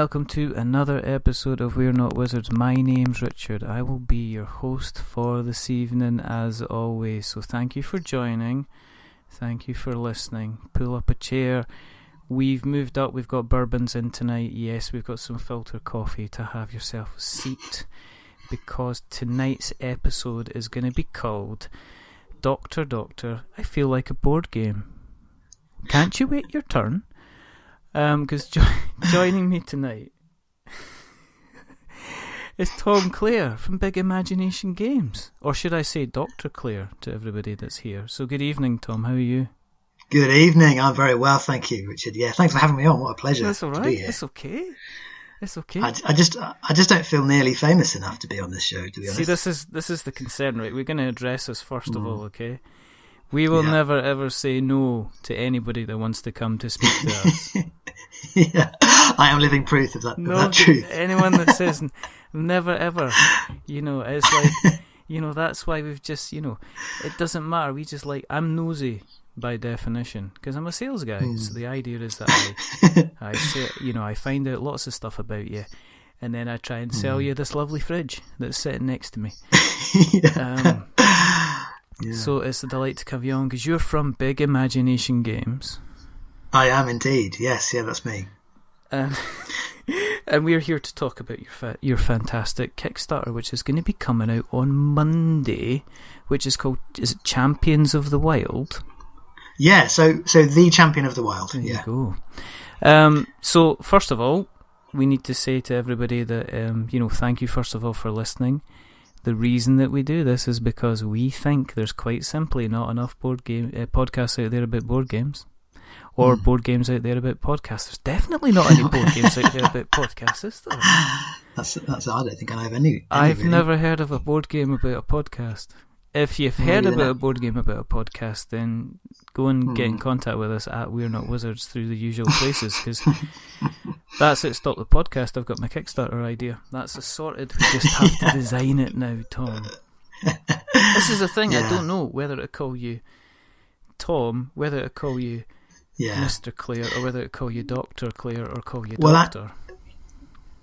welcome to another episode of We're Not Wizards. My name's Richard. I will be your host for this evening as always. So thank you for joining. Thank you for listening. Pull up a chair. We've moved up. We've got bourbons in tonight. Yes, we've got some filter coffee to have yourself a seat, because tonight's episode is going to be called Doctor, I Feel Like a Board Game. Can't you wait your turn? Because joining me tonight is Tom Clare from Big Imagination Games. Or should I say Dr. Clare to everybody that's here. So good evening, Tom. How are you? Good evening. I'm very well, thank you, Richard. Yeah, thanks for having me on. What a pleasure. That's all right. To be here. It's okay. It's okay. I just don't feel nearly famous enough to be on this show, to be honest. See, this is the concern, right? We're going to address this first of all, okay? We will never ever say no to anybody that wants to come to speak to us. Yeah, I am living proof of that truth. Anyone that says never ever, it's like, that's why we've just, it doesn't matter. We just I'm nosy by definition, because I'm a sales guy. So the idea is that I say, I find out lots of stuff about you, and then I try and sell you this lovely fridge that's sitting next to me. Yeah. So it's a delight to have you on, because you're from Big Imagination Games. I am indeed. Yes, yeah, that's me. And we're here to talk about your fantastic Kickstarter, which is going to be coming out on Monday, which is called, is it Champions of the Wild? Yeah, so the Champion of the Wild. There you go. So first of all, we need to say to everybody that thank you first of all for listening. The reason that we do this is because we think there's quite simply not enough podcasts out there about board games, or board games out there about podcasts. There's definitely not any board games out there about podcasts, is there? That's I don't think I have any. I've really. never heard of a board game about a podcast. If you've heard about a board game about a podcast, then go and get in contact with us at We're Not Wizards through the usual places, because that's it. Stop the podcast. I've got my Kickstarter idea. That's sorted. We just have to design it now, Tom. This is the thing. I don't know whether to call you Tom, whether to call you Mr. Clare, or whether to call you Dr. Clare, or call you Doctor.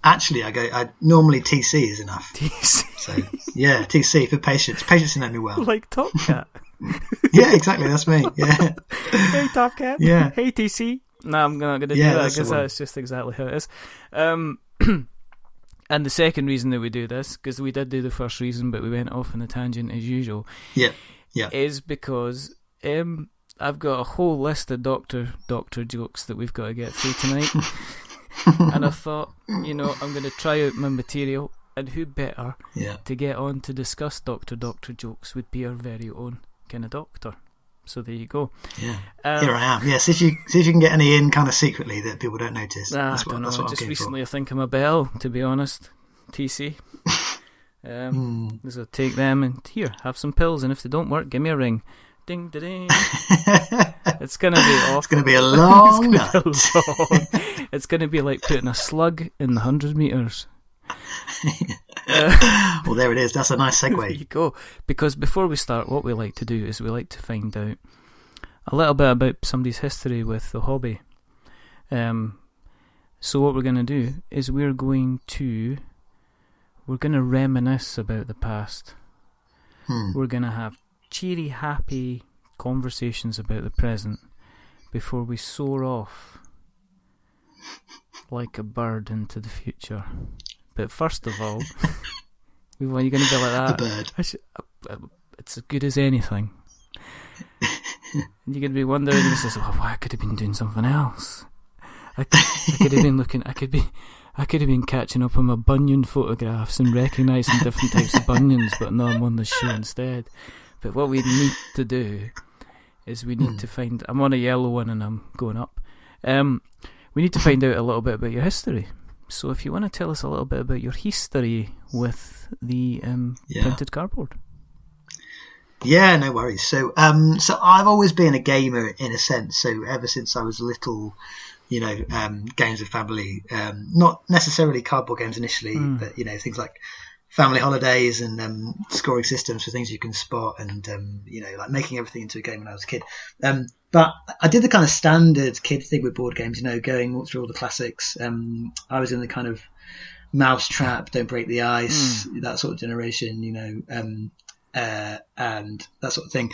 Actually, I normally TC is enough. TC. So yeah, TC for patience. Patience to know me well. Like Top Cat. Yeah, exactly. That's me. Yeah. Hey, Top Cat. Yeah. Hey, TC. No, I'm not going to do that, because that's just exactly how it is. And the second reason that we do this, because we did do the first reason, but we went off on a tangent as usual. Yeah. Is because I've got a whole list of doctor jokes that we've got to get through tonight. And I thought, I'm going to try out my material, and who better to get on to discuss doctor jokes would be our very own kind of doctor. So there you go. Yeah, here I am. Yeah, see if you can get any in kind of secretly that people don't notice. I don't know. Just recently, I think I'm a bell, to be honest. TC. So take them and here, have some pills, and if they don't work, give me a ring. Ding, da, ding. It's going to be awful. It's going to be a long night. It's going to be like putting a slug in the 100 metres. Well, there it is. That's a nice segue. There you go. Because before we start, what we like to do is we like to find out a little bit about somebody's history with the hobby. So what we're going to do is we're going to reminisce about the past. We're going to have cheery, happy conversations about the present before we soar off like a bird into the future. But first of all, you're going to be like that. A bird. It's as good as anything. And you're going to be wondering, I could have been doing something else. I could have been looking. I could have been catching up on my bunion photographs and recognising different types of bunions, but no, I'm on the show instead. But what we need to do is we need to find... I'm on a yellow one and I'm going up. We need to find out a little bit about your history. So if you want to tell us a little bit about your history with the printed cardboard. Yeah, no worries. So I've always been a gamer in a sense. So ever since I was little, games with family, not necessarily cardboard games initially, but things like family holidays and scoring systems for things you can spot, and like making everything into a game when I was a kid. But I did the kind of standard kid thing with board games, going through all the classics. I was in the kind of Mousetrap, Don't Break the Ice, that sort of generation, and that sort of thing.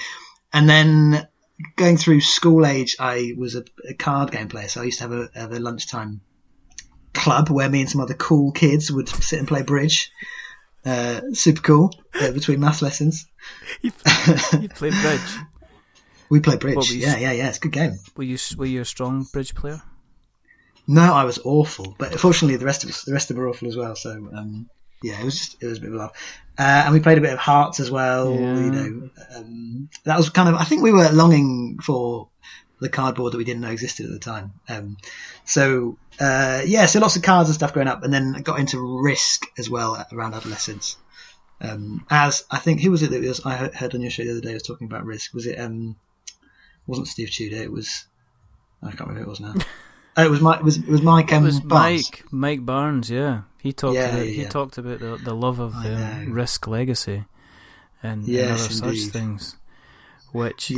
And then going through school age, I was a card game player, so I used to have a lunchtime club where me and some other cool kids would sit and play bridge. Super cool between maths lessons. You played bridge? We played bridge. Yeah. It's a good game. Were you a strong bridge player? No, I was awful. But fortunately, the rest of them were awful as well. So it was a bit of a laugh. And we played a bit of Hearts as well. Yeah. That was kind of. I think we were longing for the cardboard that we didn't know existed at the time. So lots of cards and stuff growing up, and then I got into Risk as well around adolescence. As I think, who was it that was? I heard on your show the other day was talking about Risk. Was it? Wasn't Steve Tudor? It was. I can't remember who it was now. It was Mike. It was Mike. It was Barnes. Mike Barnes. Yeah, he talked. He talked about the love of Risk Legacy and other such things. Which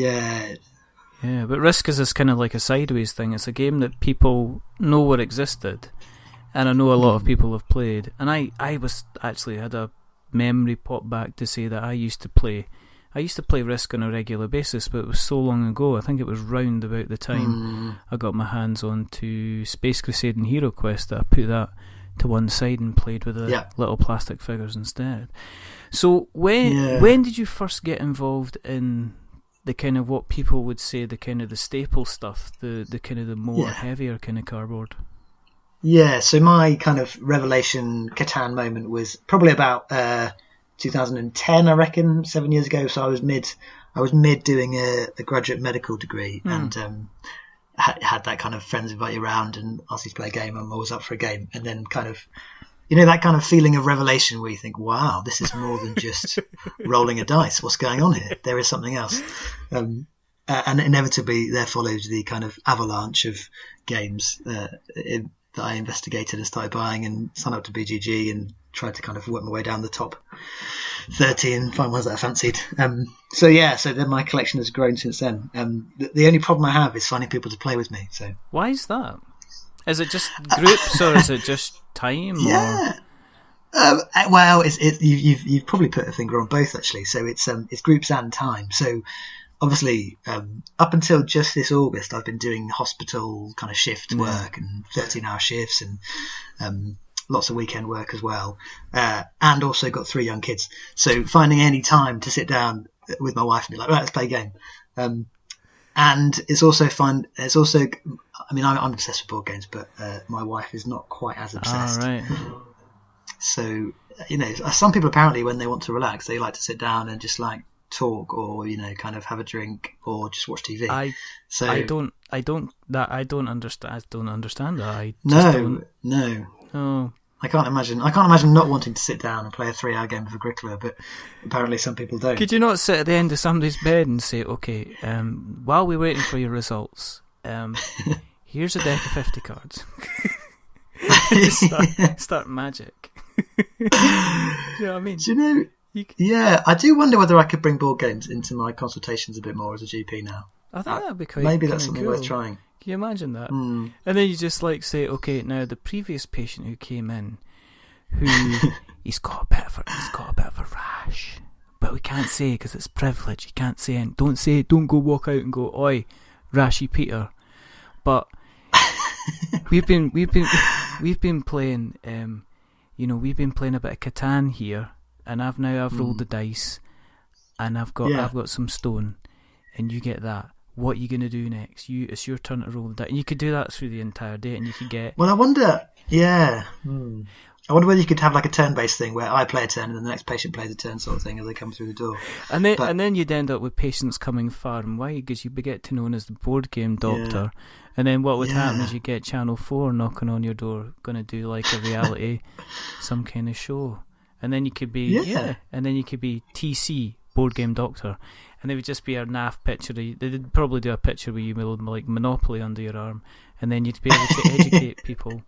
Yeah, but Risk is this kind of like a sideways thing. It's a game that people know what existed, and I know a lot of people have played. And I was actually had a memory pop back to say that I used to play Risk on a regular basis, but it was so long ago. I think it was round about the time I got my hands on to Space Crusade and Hero Quest that I put that to one side and played with the little plastic figures instead. So when did you first get involved in the kind of what people would say the kind of the staple stuff, the kind of the more heavier kind of cardboard? Yeah, so my kind of revelation Catan moment was probably about 2010, I reckon, 7 years ago. So I was mid doing a graduate medical degree, and had that kind of friends invite you around and ask you to play a game. I'm always up for a game, and then kind of, that kind of feeling of revelation where you think, wow, this is more than just rolling a dice. What's going on here? There is something else. And inevitably there followed the kind of avalanche of games that I investigated and started buying and signed up to BGG and tried to kind of work my way down the top 30 and find ones that I fancied. So then my collection has grown since then. The only problem I have is finding people to play with me. So why is that? Is it just groups or is it just time? Yeah. Well, you've probably put a finger on both actually. So it's groups and time. So obviously, up until just this August, I've been doing hospital kind of shift work and 13-hour shifts and lots of weekend work as well, and also got 3 young kids. So finding any time to sit down with my wife and be like, right, let's play a game. And it's also fun. It's also, I mean, I'm obsessed with board games, but my wife is not quite as obsessed. Right. So, some people apparently when they want to relax, they like to sit down and just like talk or kind of have a drink or just watch TV. I don't understand that. No. I can't imagine not wanting to sit down and play a 3-hour game of Agricola, but apparently some people don't. Could you not sit at the end of somebody's bed and say, okay, while we're waiting for your results, here's a deck of 50 cards. Start magic. Do you know what I mean? Do you know? Yeah, I do wonder whether I could bring board games into my consultations a bit more as a GP now. I think that'd be quite. Maybe that's something cool. worth trying. Can you imagine that? And then you just like say, okay, now the previous patient who came in, he's got a bit of a rash, but we can't say because it's privilege. You can't say, and don't go walk out and go, oi, rashy Peter. But we've been playing, we've been playing a bit of Catan here, and I've rolled the dice, and I've got some stone, and you get that. What are you going to do next? It's your turn to roll the dice. And you could do that through the entire day, and you could get... Well, I wonder... Yeah. I wonder whether you could have like a turn-based thing where I play a turn and then the next patient plays a turn sort of thing as they come through the door. And then you'd end up with patients coming far and wide because you get to known as the board game doctor. Yeah. And then what would happen is you get Channel 4 knocking on your door, going to do like a reality, some kind of show. And then you could be... And then you could be TC, board game doctor. And they would just be a naff picture. They'd probably do a picture with you with like Monopoly under your arm, and then you'd be able to educate people.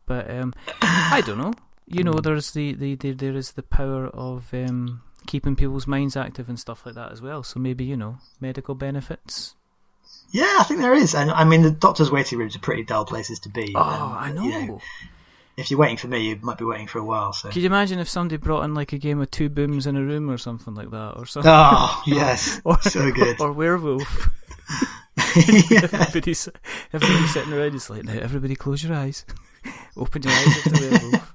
But I don't know. there's there is the power of keeping people's minds active and stuff like that as well. So maybe, medical benefits. Yeah, I think there is. And I mean, the doctor's waiting rooms are pretty dull places to be. Oh, I know. If you're waiting for me, you might be waiting for a while. So. Could you imagine if somebody brought in like a game of two booms in a room or something like that, or something? Oh, yes, so good. Or werewolf. Everybody's sitting around. It's like, now everybody close your eyes, open your eyes if the werewolf.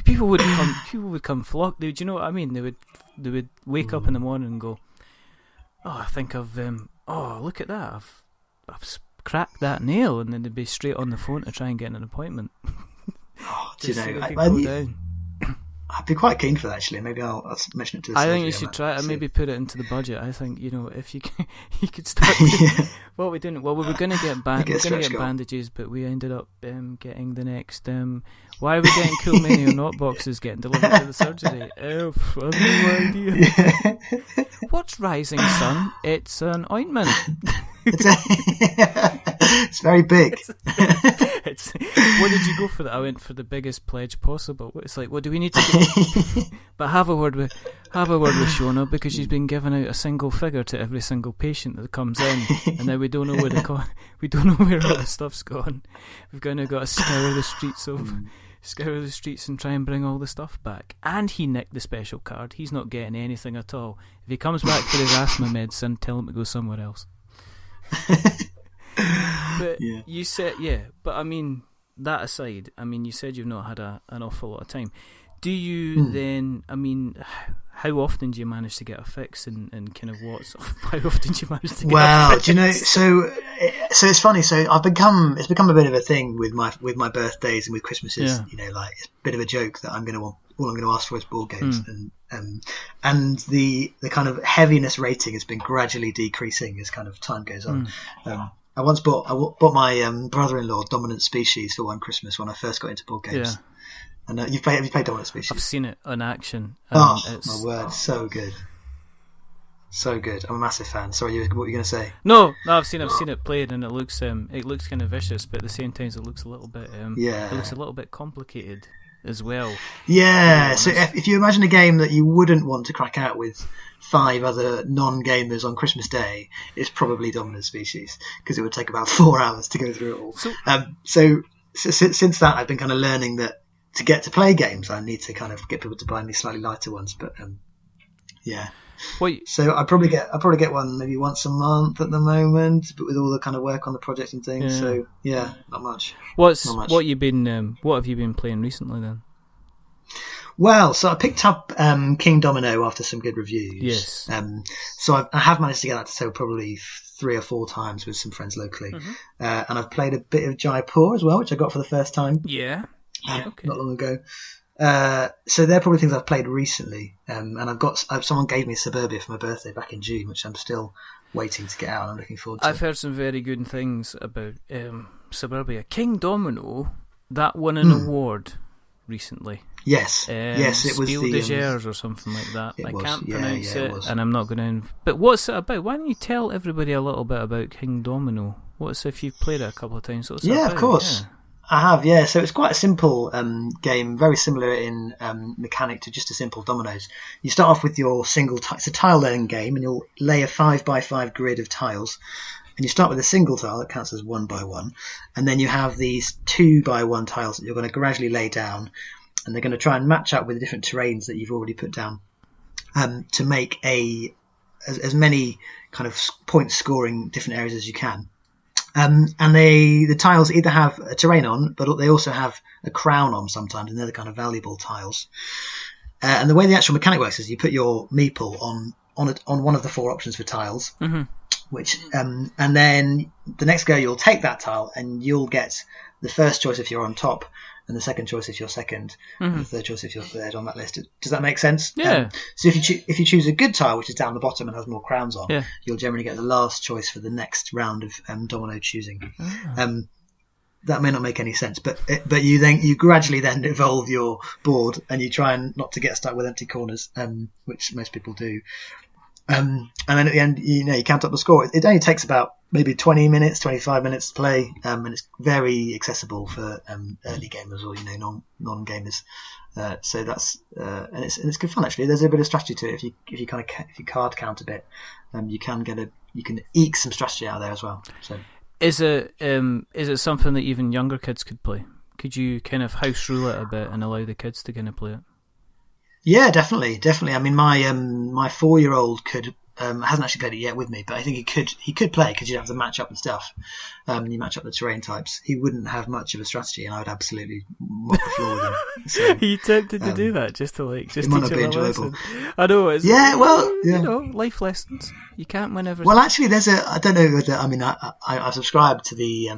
People would come flock. Do you know what I mean? They would wake up in the morning and go, "Oh, I think I've look at that. I've cracked that nail," and then they'd be straight on the phone to try and get an appointment. Oh, do you know? I'd be quite keen for that, actually. Maybe I'll mention it to the I think you should try it and maybe put it into the budget. I think, if you could start what we're doing. Well, we were going to get bandages, but we ended up getting the next why are we getting Cool Mini or Not boxes getting delivered to the surgery? Oh, I've no idea. What's Rising Sun? It's an ointment. It's very big. What did you go for that? I went for the biggest pledge possible. It's like, what do we need to do? But have a word with Shona, because she's been giving out a single figure to every single patient that comes in, and now we don't know where all the stuff's gone. We've now got to scour the streets and try and bring all the stuff back. And he nicked the special card. He's not getting anything at all. If he comes back for his asthma medicine, tell him to go somewhere else. But you said, but I mean, that aside, you said you've not had an awful lot of time. Do you then, how often do you manage to get a fix, and kind of how often do you manage to get a fix? Do you know, so it's funny, so it's become a bit of a thing with my birthdays and with Christmases, like it's a bit of a joke that all I'm going to ask for is board games, and the kind of heaviness rating has been gradually decreasing as kind of time goes on. I once bought my brother-in-law Dominant Species for one Christmas when I first got into board games. Yeah. And have you played Dominant Species? I've seen it in action. My word, so good. So good. I'm a massive fan. Sorry, what were you going to say? No, I've seen it played, and it looks kind of vicious, but at the same time it looks a little bit it looks a little bit complicated as well. Yeah. So if you imagine a game that you wouldn't want to crack out with 5 other non-gamers on Christmas Day, it's probably Dominant Species, because it would take about 4 hours to go through it all. So since that, I've been kind of learning that to get to play games, I need to kind of get people to buy me slightly lighter ones. But so I probably get one maybe once a month at the moment, but with all the kind of work on the project and things. So not much. What have you been playing recently then? Well, so I picked up King Domino after some good reviews. Yes. So I have managed to get that to sale probably 3 or 4 times with some friends locally, and I've played a bit of Jaipur as well, which I got for the first time. Yeah. Not long ago. So they're probably things I've played recently, and someone gave me Suburbia for my birthday back in June, which I'm still waiting to get out, and I'm looking forward to. I've heard some very good things about Suburbia. King Domino, that won an award recently. Yes, it was Spiel des Jahres or something like that. I can't pronounce it, and I'm not going to. But what's it about? Why don't you tell everybody a little bit about King Domino? What's if you've played it a couple of times? What's it about? Of course. Yeah. I have, yeah. So it's quite a simple game, very similar in mechanic to just a simple dominoes. You start off with your single it's a tile-laying game, and you'll lay a 5x5 grid of tiles. And you start with a single tile that counts as 1 by 1. And then you have these 2 by 1 tiles that you're going to gradually lay down. And they're going to try and match up with the different terrains that you've already put down to make as many kind of point scoring different areas as you can. And the tiles either have a terrain on, but they also have a crown on sometimes, and they're the kind of valuable tiles. And the way the actual mechanic works is you put your meeple on one of the 4 options for tiles, which and then the next go you'll take that tile and you'll get the first choice if you're on top, and the second choice if you're second, and the third choice if you're third on that list. Does that make sense? Yeah. So if you choose a good tile, which is down the bottom and has more crowns on, you'll generally get the last choice for the next round of domino choosing. That may not make any sense, but you gradually then evolve your board, and you try and not to get stuck with empty corners, which most people do. And then at the end, you count up the score. It only takes about maybe 20 minutes, 25 minutes to play, and it's very accessible for early gamers or non-gamers. So that's and it's good fun actually. There's a bit of strategy to it. If you card count a bit, you can eke some strategy out of there as well. So is it something that even younger kids could play? Could you kind of house rule it a bit and allow the kids to kind of play it? Yeah, definitely. I mean, my 4-year-old could hasn't actually played it yet with me, but I think he could play because you'd have to match up and stuff. You match up the terrain types. He wouldn't have much of a strategy, and I would absolutely mop the floor with him. So, are you tempted to do that just to teach him a lesson? I know. Life lessons. You can't win everything. Well, actually, I don't know whether, I mean, I subscribe to the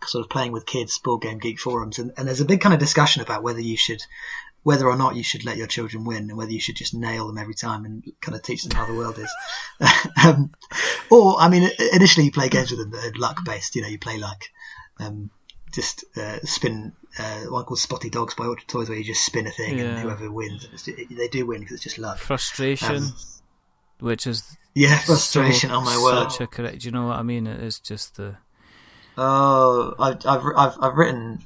sort of playing with kids board game geek forums, and there's a big kind of discussion about whether or not you should let your children win, and whether you should just nail them every time and kind of teach them how the world is. Or, I mean, initially you play games with them that are luck-based. You play spin one called Spotty Dogs by Orchard Toys, where you just spin a thing and whoever wins. They do win because it's just luck. Frustration, which is... Yeah, frustration, on my word. Such a correct... Do you know what I mean? It is just the... Oh, I've written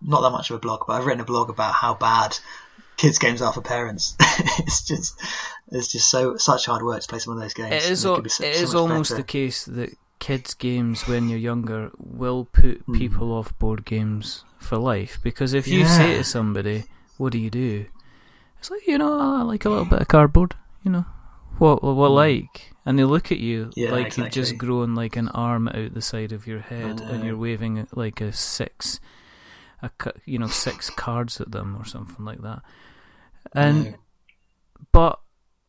not that much of a blog, but I've written a blog about how bad kids games are for parents. it's just such hard work to play some of those games. It is almost the case that kids games when you're younger will put people off board games for life, because if you say to somebody, what do? It's like, I like a little bit of cardboard, what like, and they look at you like exactly. You've just grown like an arm out the side of your head, and you're waving like six cards at them or something like that. And but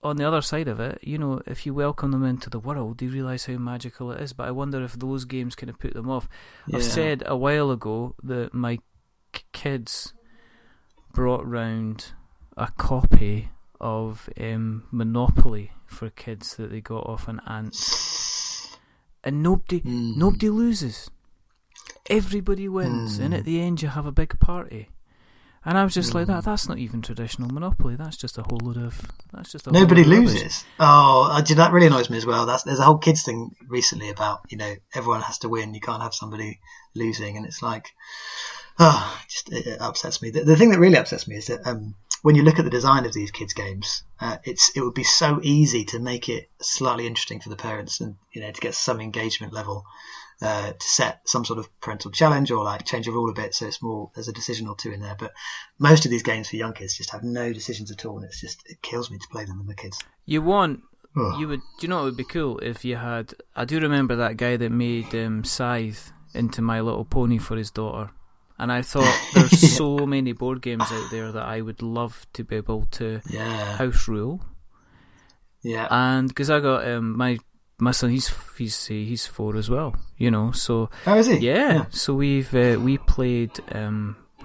on the other side of it, if you welcome them into the world, they realise how magical it is. But I wonder if those games kind of put them off. Yeah. I've said a while ago that my kids brought round a copy of Monopoly for kids that they got off an aunt, and nobody loses. Everybody wins, and at the end you have a big party. And I was just like, that's not even traditional Monopoly. That's just a whole load of... Nobody loses. Oh, that really annoys me as well. There's a whole kids thing recently about, everyone has to win. You can't have somebody losing. And it's like, it upsets me. The thing that really upsets me is that when you look at the design of these kids' games, it would be so easy to make it slightly interesting for the parents and, to get some engagement level. To set some sort of parental challenge or change a rule a bit, so it's more, there's a decision or two in there. But most of these games for young kids just have no decisions at all, and it kills me to play them with the kids. You would, do you know what would be cool if you had? I do remember that guy that made Scythe into My Little Pony for his daughter, and I thought there's so many board games out there that I would love to be able to house rule. Yeah, and because I got my son, he's 4 as well, So how is he? Yeah. So we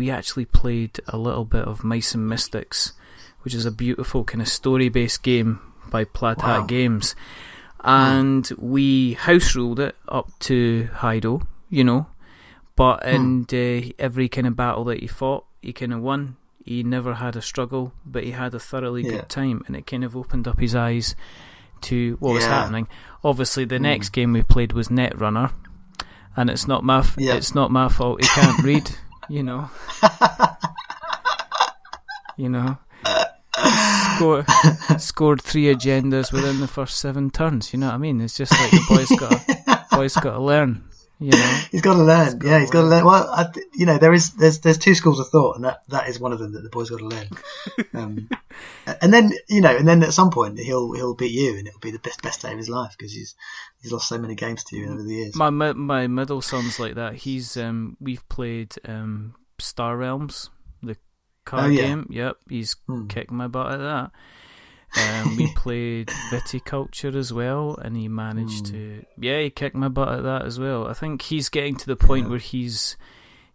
actually played a little bit of Mice and Mystics, which is a beautiful kind of story-based game by Plaid Hat Games, and we house ruled it up to Hydo, But in every kind of battle that he fought, he kind of won. He never had a struggle, but he had a thoroughly good time, and it kind of opened up his eyes to what was happening. Obviously, the next game we played was Netrunner, and it's not my fault he can't read. Scored 3 agendas within the first 7 turns. You know what I mean? It's just like the boy's got to learn. He's got to learn. He's got to learn. Well, there's 2 schools of thought, and that is one of them, that the boy's got to learn. And then at some point he'll beat you, and it'll be the best day of his life because he's lost so many games to you over the years. My middle son's like that. He's we've played Star Realms, the card game. Yep, he's kicked my butt at that. We played Viticulture as well, and he managed to he kicked my butt at that as well. I think he's getting to the point where he's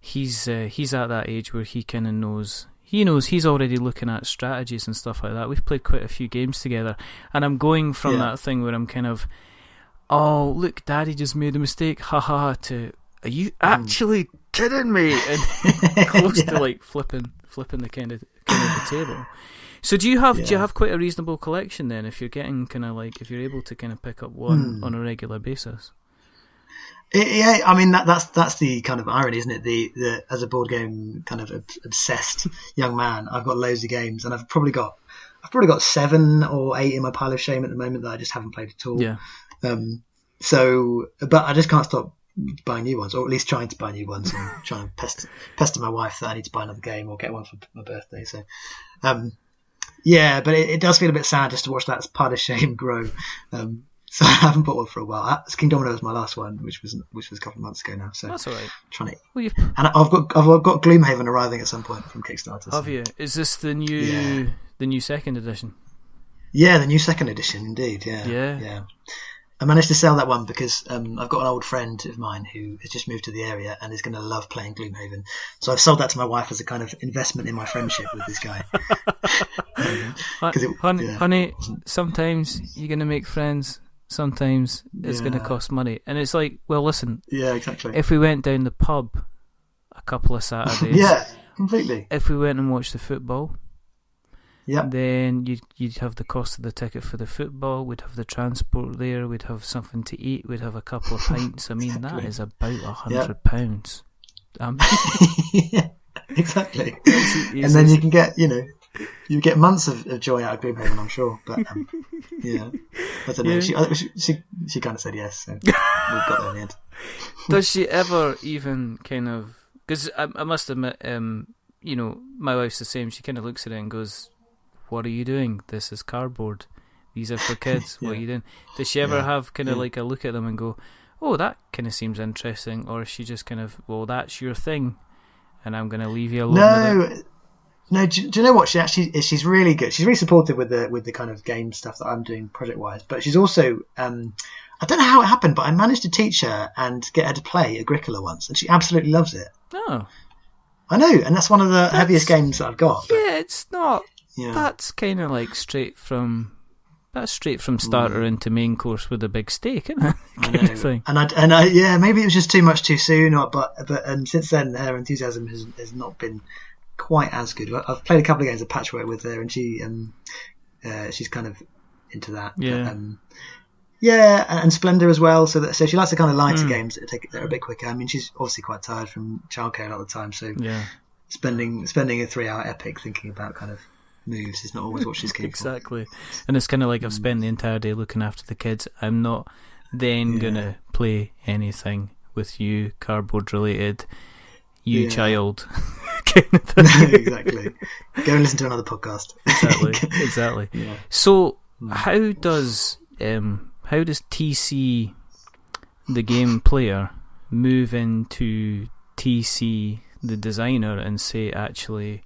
at that age where he kind of knows he's already looking at strategies and stuff like that. We've played quite a few games together, and I'm going from that thing where I'm kind of, oh look, Daddy just made a mistake, haha, to, are you actually kidding me? And close to like flipping the kind of the table. So do you have quite a reasonable collection then? If you're getting if you're able to kind of pick up one on a regular basis. Yeah, I mean that's the kind of irony, isn't it? The as a board game kind of obsessed young man, I've got loads of games, and I've probably got 7 or 8 in my pile of shame at the moment that I just haven't played at all. Yeah. So, but I just can't stop buying new ones, or at least trying to buy new ones, and trying to pester my wife that I need to buy another game or get one for my birthday. So, yeah, but it does feel a bit sad just to watch that pile of shame grow. So I haven't bought one for a while. King Domino was my last one, which was a couple of months ago now. So that's all right. Trying to, and I've got Gloomhaven arriving at some point from Kickstarter. Have you? Is this the new second edition? Yeah, the new second edition, indeed. Yeah. I managed to sell that one because I've got an old friend of mine who has just moved to the area and is going to love playing Gloomhaven. So I've sold that to my wife as a kind of investment in my friendship with this guy. Honey, sometimes you're going to make friends. Sometimes it's going to cost money. And it's like, well, listen. Yeah, exactly. If we went down the pub a couple of Saturdays. Yeah, completely. If we went and watched the football. Yeah. Then you'd have the cost of the ticket for the football. We'd have the transport there. We'd have something to eat. We'd have a couple of pints. I mean, that is about £100. Yeah, exactly. And then you can get, you get months of joy out of Gloomhaven, I'm sure. But yeah, I don't know. Yeah. She kind of said yes, so we've got there in the end. Does she ever even kind of? Because I must admit, my wife's the same. She kind of looks at it and goes, "What are you doing? This is cardboard. These are for kids. What are you doing?" Does she ever have kind of like a look at them and go, "Oh, that kind of seems interesting," or is she just kind of, "Well, that's your thing, and I'm going to leave you alone with it"? No, do you know what? She's really good. She's really supportive with the kind of game stuff that I'm doing project wise. But she's also I don't know how it happened, but I managed to teach her and get her to play Agricola once, and she absolutely loves it. Oh, I know, and that's one of the heaviest games that I've got. But, yeah, it's not. Yeah. That's kind of like straight from starter into main course with a big steak, isn't it? I know. And I maybe it was just too much too soon, but since then her enthusiasm has not been quite as good. I've played a couple of games of Patchwork with her, and she's kind of into that. Yeah. But, and Splendor as well. So she likes the kind of lighter games that are a bit quicker. I mean, she's obviously quite tired from childcare a lot of the time. So spending a 3-hour epic thinking about kind of moves is not always what she's keen exactly. And it's kind of like I've spent the entire day looking after the kids. I'm not then gonna play anything with you cardboard related. You child. Exactly. Go and listen to another podcast. Exactly. Yeah. So how does TC, the game player, move into TC, the designer, and say, actually,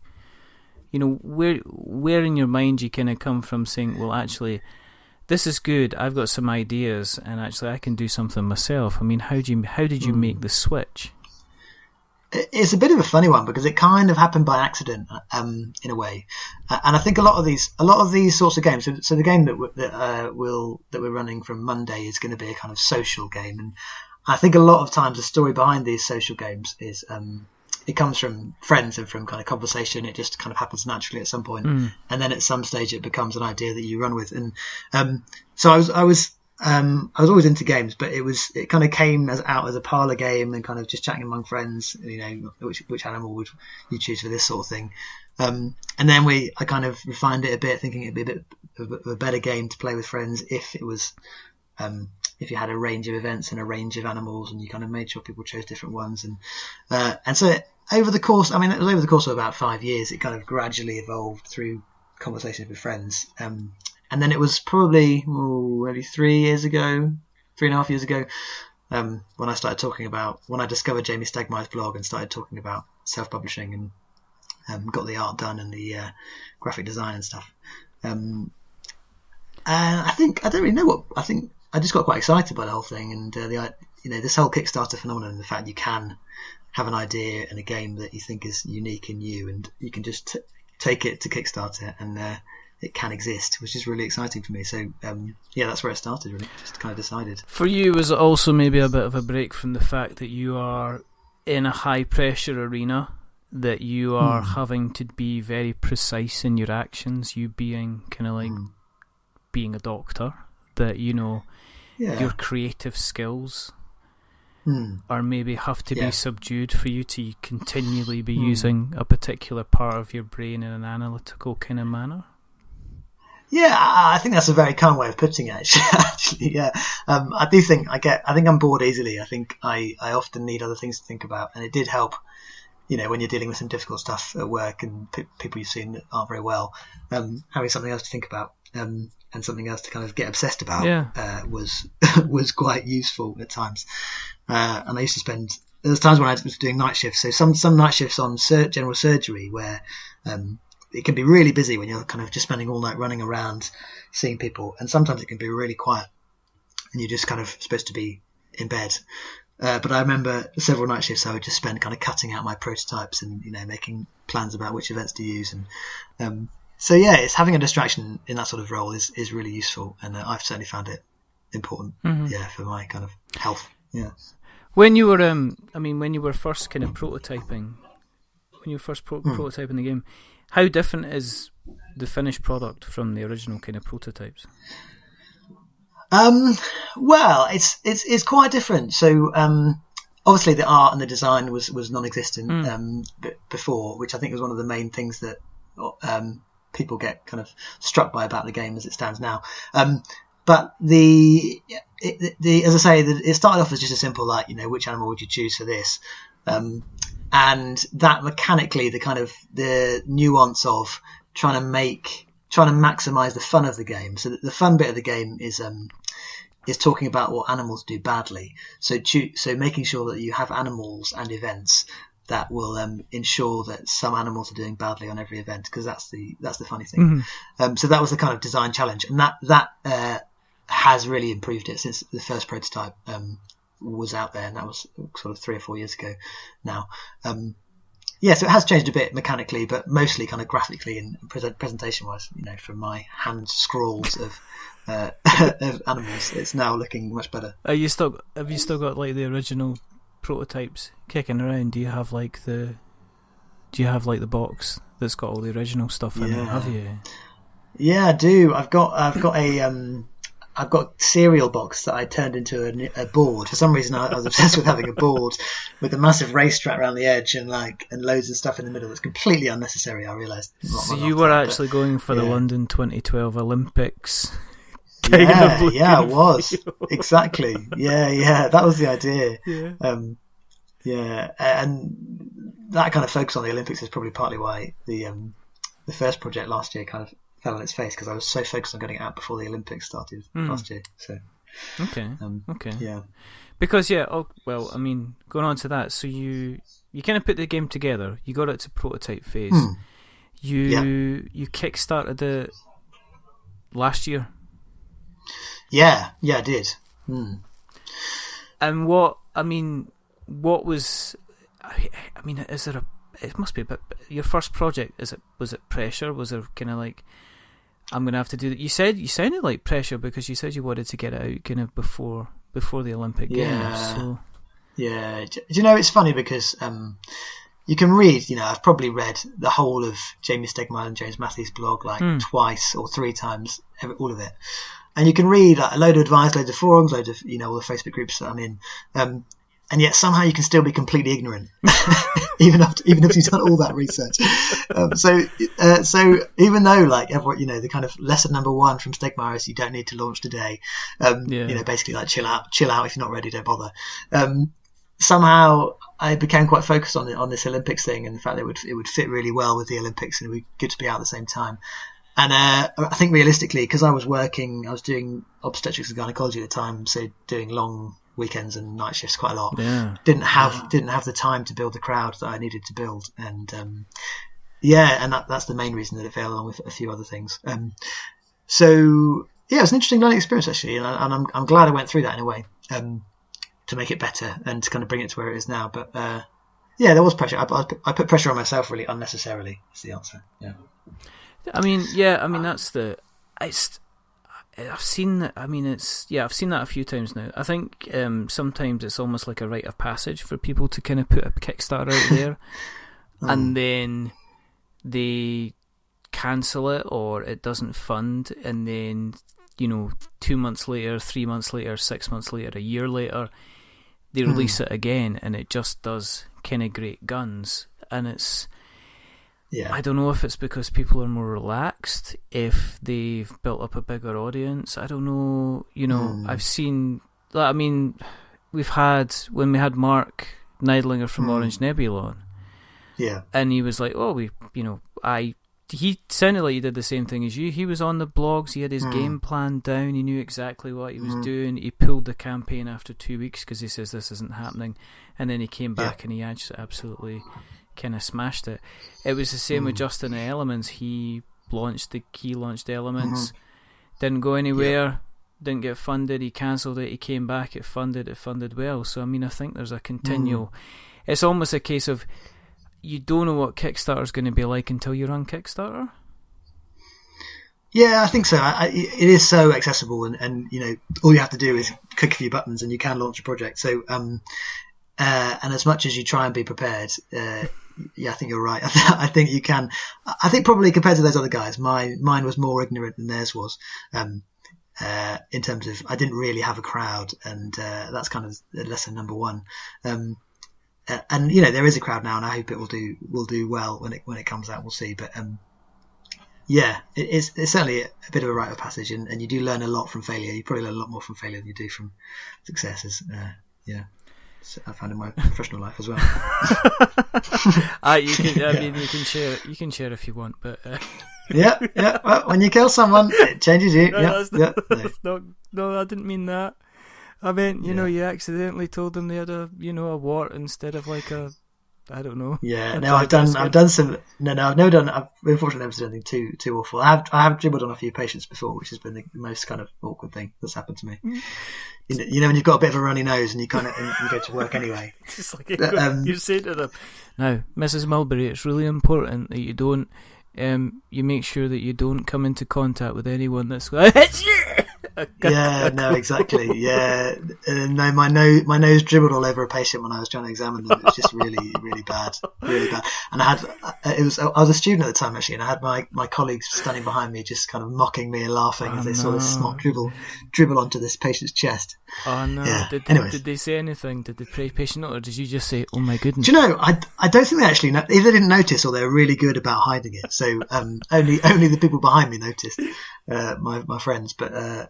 where in your mind you kind of come from saying, well, actually, this is good, I've got some ideas, and actually I can do something myself. I mean, how did you make the switch? It's a bit of a funny one because it kind of happened by accident, in a way, and I think a lot of these sorts of games. So the game that we're running from Monday is going to be a kind of social game, and I think a lot of times the story behind these social games is it comes from friends and from kind of conversation. It just kind of happens naturally at some point, and then at some stage it becomes an idea that you run with. And so I was always into games, but it kind of came out as a parlor game and kind of just chatting among friends, which animal would you choose for this sort of thing. And then I kind of refined it a bit, thinking it'd be a bit of a better game to play with friends if it was, if you had a range of events and a range of animals, and you kind of made sure people chose different ones. And so over the course of about 5 years, it kind of gradually evolved through conversations with friends. And then it was probably maybe 3.5 years ago, when I started talking about, when I discovered Jamie Stegmaier's blog and started talking about self-publishing and got the art done and the graphic design and stuff. And I think I just got quite excited by the whole thing, and this whole Kickstarter phenomenon, the fact you can have an idea and a game that you think is unique in you, and you can just take it to Kickstarter and it can exist, which is really exciting for me. So that's where it started, really. Just kind of decided. For you, was it also maybe a bit of a break from the fact that you are in a high pressure arena that you are having to be very precise in your actions, you being kind of like being a doctor, that, you know, your creative skills are maybe have to be subdued for you to continually be using a particular part of your brain in an analytical kind of manner? Yeah, I think that's a very calm way of putting it. Actually, yeah. I do think I think I'm bored easily. I think I often need other things to think about, and it did help, you know, when you're dealing with some difficult stuff at work and people you've seen that aren't very well, having something else to think about and something else to kind of get obsessed about was quite useful at times. And I used to spend, there was times when I was doing night shifts. So some night shifts on general surgery where it can be really busy when you're kind of just spending all night running around seeing people, and sometimes it can be really quiet and you're just kind of supposed to be in bed. But I remember several night shifts I would just spend kind of cutting out my prototypes and, you know, making plans about which events to use. And so yeah, it's having a distraction in that sort of role is really useful, and I've certainly found it important. For my kind of health. Yeah. When you were when you were first kind of prototyping, prototyping the game, how different is the finished product from the original kind of prototypes? Well, it's quite different. So obviously the art and the design was non-existent before, which I think was one of the main things that people get kind of struck by about the game as it stands now. But as I say, it started off as just a simple, like, you know, which animal would you choose for this? And that mechanically, the nuance of trying to maximize the fun of the game. So the fun bit of the game is talking about what animals do badly. So making sure that you have animals and events that will ensure that some animals are doing badly on every event, because that's the funny thing. So that was the kind of design challenge, and that has really improved it since the first prototype was out there, and that was sort of 3 or 4 years ago now. So it has changed a bit mechanically, but mostly kind of graphically and presentation wise, you know, from my hand scrawls of animals, it's now looking much better. Have you still got like the original prototypes kicking around? Do you have like the box that's got all the original stuff in it? Have you? Yeah, I do. I've got a cereal box that I turned into a board. For some reason, I was obsessed with having a board with a massive race track around the edge and loads of stuff in the middle that's completely unnecessary, I realised. So you were actually going for the London 2012 Olympics. I was. Exactly. Yeah, that was the idea. And that kind of focus on the Olympics is probably partly why the first project last year kind of fell on its face, because I was so focused on getting it out before the Olympics started last year. So okay. Yeah, because going on to that, so you kind of put the game together, you got it to prototype phase, you kickstarted it last year. Yeah, I did. And what was? Is there it must be a bit. Your first project, was it pressure? Was there kind of like, I'm going to have to do that? You sounded like pressure because you said you wanted to get it out kind of before the Olympic Games. So. Yeah. Do you know, it's funny because you can read, you know, I've probably read the whole of Jamie Stegmaier and James Matthews' blog twice or 3 times, all of it. And you can read a load of advice, loads of forums, loads of, you know, all the Facebook groups that I'm in. And yet somehow you can still be completely ignorant, even if you've done all that research. So even though, like, you know, the kind of lesson number 1 from Stegmaier is you don't need to launch today. You know, basically like chill out if you're not ready, don't bother. Somehow I became quite focused on this Olympics thing, and the fact that it would fit really well with the Olympics, and it would be good to be out at the same time. And I think realistically, because I was doing obstetrics and gynecology at the time, so doing long weekends and night shifts quite a lot. Didn't have the time to build the crowd that I needed to build, and and that's the main reason that it fell along with a few other things. So it was an interesting learning experience actually, and I'm glad I went through that in a way to make it better and to kind of bring it to where it is now. But there was pressure. I put pressure on myself really unnecessarily. Is the answer. That's the. I've seen that. I've seen that a few times now. I think sometimes it's almost like a rite of passage for people to kind of put a Kickstarter out there. and then they cancel it or it doesn't fund, and then 2 months later, 3 months later, 6 months later, a year later, they release it again, and it just does kind of great guns. And it's I don't know if it's because people are more relaxed, if they've built up a bigger audience. I don't know. I've seen. I mean, when we had Mark Neidlinger from Orange Nebula on. Yeah. And he was like, he sounded like he did the same thing as you. He was on the blogs, he had his game plan down, he knew exactly what he was doing. He pulled the campaign after 2 weeks because he says this isn't happening. And then he came back and he absolutely kind of smashed it. It was the same with Justin at Elements. He launched Elements, didn't go anywhere, didn't get funded, he cancelled it, he came back, it funded well. So I mean, I think there's a continual it's almost a case of you don't know what Kickstarter's going to be like until you're on Kickstarter. Yeah, I think so. It is so accessible, and all you have to do is click a few buttons and you can launch a project. So and as much as you try and be prepared, I think you're right. I think you can. I think probably compared to those other guys, mine was more ignorant than theirs was. In terms of, I didn't really have a crowd, and that's kind of lesson number one. And there is a crowd now, and I hope it will do well when it comes out. We'll see, but it's certainly a bit of a rite of passage, and you do learn a lot from failure. You probably learn a lot more from failure than you do from successes. So I found in my professional life as well. You can share if you want, but. Yeah. Well, when you kill someone, it changes you. No, I didn't mean that. I meant, you accidentally told them they had a wart instead of like a, I don't know. Yeah. No, I've done some. No, I've never done. I've unfortunately never done anything too awful. I have dribbled on a few patients before, which has been the most kind of awkward thing that's happened to me. When you've got a bit of a runny nose and you go to work anyway. It's just like you say to them, now, Mrs. Mulberry, it's really important that you don't. You make sure that you don't come into contact with anyone that's exactly. Yeah, no, my nose dribbled all over a patient when I was trying to examine them. It was just really, really bad, really bad. And I was a student at the time actually, and I had my colleagues standing behind me, just kind of mocking me and laughing as they saw this snot dribble onto this patient's chest. Oh no! Yeah. Did they say anything? Did the patient know, or did you just say, "Oh my goodness"? Do you know? I don't think they actually know. Either they didn't notice, or they were really good about hiding it. So only the people behind me noticed, my friends. But I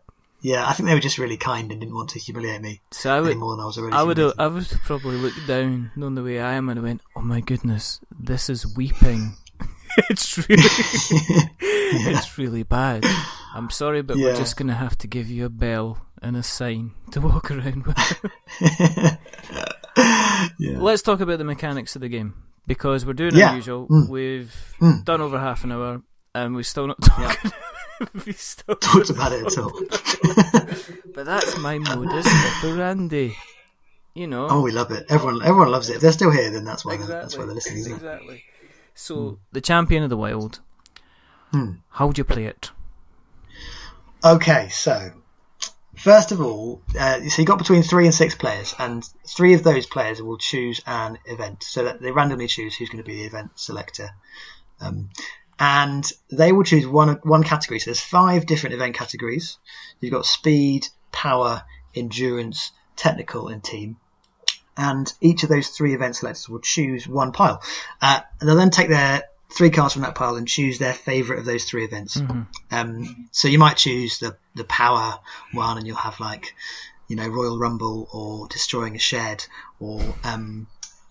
think they were just really kind and didn't want to humiliate me any more than I was already. I would probably look down, knowing the way I am, and I went, "Oh my goodness, this is weeping." It's really bad. I'm sorry, but we're just going to have to give you a bell and a sign to walk around with. Let's talk about the mechanics of the game, because we're doing our usual. We've done over half an hour and we've still not talked. We've still talked about it at all. But that's my modus operandi. Oh, we love it. Everyone loves it. If they're still here, then that's why they're listening. Exactly. So, the Champion of the Wild. How would you play it? Okay, so first of all, so you got between 3 and 6 players, and 3 of those players will choose an event, so that they randomly choose who's going to be the event selector, and they will choose one category. So there's 5 different event categories. You've got speed, power, endurance, technical, and team. And each of those 3 event selectors will choose one pile. And they'll then take their 3 cards from that pile and choose their favourite of those 3 events. So you might choose the power one, and you'll have Royal Rumble or destroying a shed, or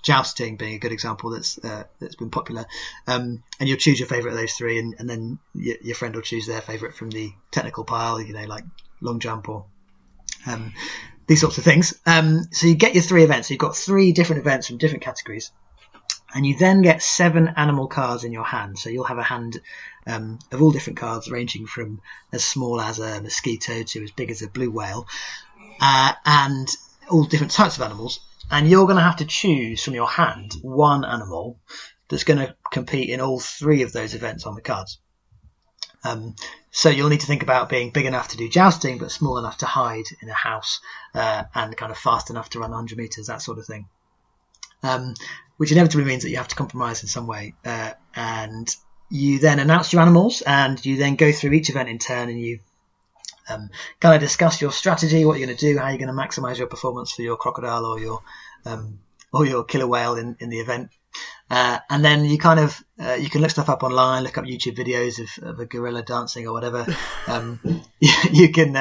jousting being a good example that's been popular. And you'll choose your favourite of those 3, and then your friend will choose their favourite from the technical pile, like long jump or these sorts of things. So you get your 3 events. So you've got 3 different events from different categories, and you then get 7 animal cards in your hand. So you'll have a hand of all different cards, ranging from as small as a mosquito to as big as a blue whale, and all different types of animals. And you're going to have to choose from your hand one animal that's going to compete in all 3 of those events on the cards. So you'll need to think about being big enough to do jousting, but small enough to hide in a house, and kind of fast enough to run 100 meters, that sort of thing. which inevitably means that you have to compromise in some way. And you then announce your animals, and you then go through each event in turn, and you kind of discuss your strategy, what you're going to do, how you're going to maximize your performance for your crocodile or your killer whale in the event. And then you kind of you can look stuff up online, look up YouTube videos of a gorilla dancing or whatever. You can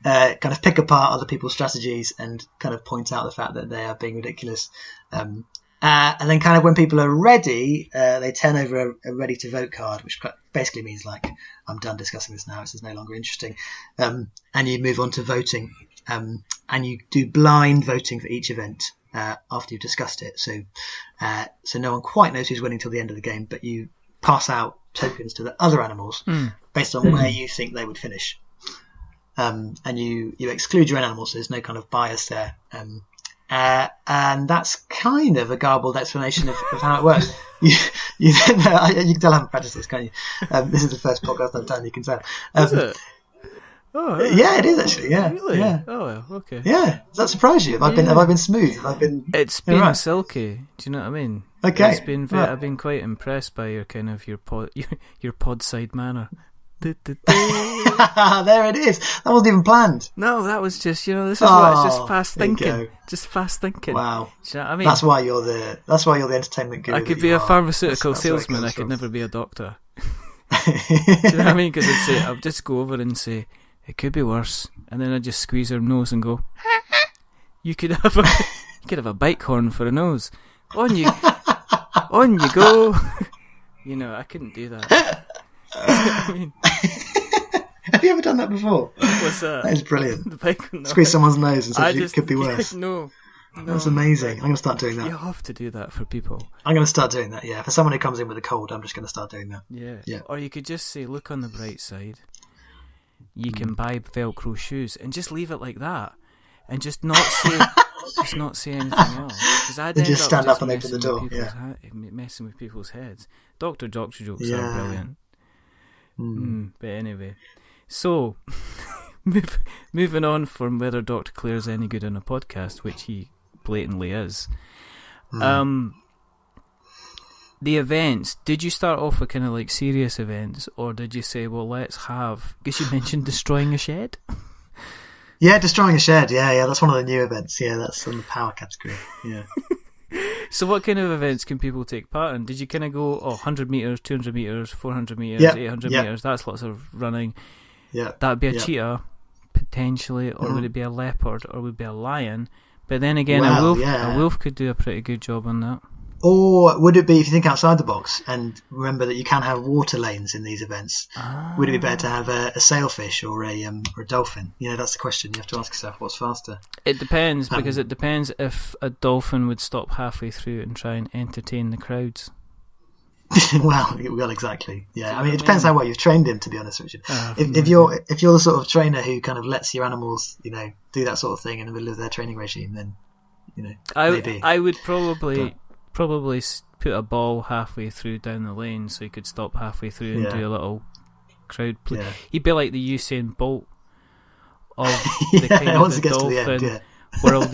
kind of pick apart other people's strategies and kind of point out the fact that they are being ridiculous. And then kind of when people are ready, they turn over a ready to vote card, which basically means like, I'm done discussing this now, this is no longer interesting. And you move on to voting. And you do blind voting for each event after you've discussed it. So no one quite knows who's winning till the end of the game, but you pass out tokens to the other animals based on where you think they would finish. And you exclude your own animals, so there's no kind of bias there. And that's kind of a garbled explanation of how it works. You can tell I haven't practiced this, can't you? This is the first podcast I've done, you can tell. Is it? Oh, yeah, it is actually. Yeah, really? Yeah. Oh, okay. Yeah, does that surprise you? Have I been smooth? It's been silky. Do you know what I mean? Okay. It's been. I've been quite impressed by your kind of your pod side manner. There it is. That wasn't even planned. No, that was just this is what it's just fast thinking. Just fast thinking. Wow. Do you know what I mean? That's why you're the entertainment guru. I could be a pharmaceutical salesman. I could never be a doctor. Do you know what I mean? Because I'd just go over and say, it could be worse, and then I'd just squeeze her nose and go, you could have a bike horn for a nose. On you go. I couldn't do that. I mean, have you ever done that before? What's that? That is brilliant. The bike, no. Squeeze someone's nose and say it could be worse. No, that's amazing. I'm going to start doing that. You have to do that for people. I'm going to start doing that. Yeah, for someone who comes in with a cold, I'm just going to start doing that. Yeah. Or you could just say, look on the bright side. You can buy Velcro shoes and just leave it like that, and just not say anything else. Because I'd just stand up and open the door. Messing with people's heads. Doctor jokes are brilliant. But anyway, so moving on from whether Dr. Clare's any good on a podcast, which he blatantly is. The events, did you start off with kind of like serious events, or did you say, well, let's have, because you mentioned destroying a shed? Yeah, destroying a shed, yeah, that's one of the new events, that's in the power category, yeah. So what kind of events can people take part in? Did you kind of go, 100 metres, 200 metres, 400 metres, 800 metres, that's lots of running. Yeah. That would be a cheetah, potentially, or would it be a leopard, or would it be a lion? But then again, a wolf could do a pretty good job on that. Or would it be, if you think outside the box, and remember that you can have water lanes in these events, would it be better to have a sailfish or a dolphin? That's the question you have to ask yourself, what's faster? It depends, because it depends if a dolphin would stop halfway through and try and entertain the crowds. well, exactly. Yeah, I mean, it depends how well you've trained him, to be honest, Richard. If you're the sort of trainer who kind of lets your animals, do that sort of thing in the middle of their training regime, then, maybe. I would probably put a ball halfway through down the lane so he could stop halfway through and do a little crowd play. Yeah. He'd be like the Usain Bolt of the kind of the dolphin world.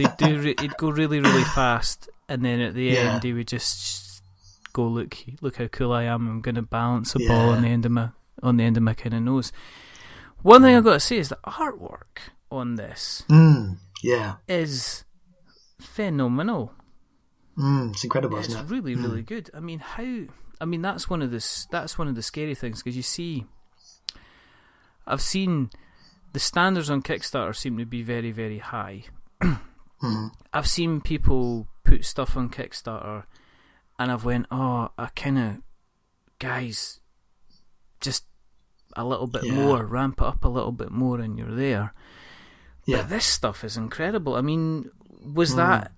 He'd go really, really fast, and then at the end he would just go, look how cool I am. I'm going to balance a ball on the end of my kind of nose. One thing I've got to say is the artwork on this is phenomenal. It's incredible, isn't it? It's really, really good. I mean, that's one of the scary things, because you see, I've seen the standards on Kickstarter seem to be very, very high. I've seen people put stuff on Kickstarter, and I've went, guys, just a little bit more, ramp it up a little bit more, and you're there. Yeah. But this stuff is incredible. I mean, was that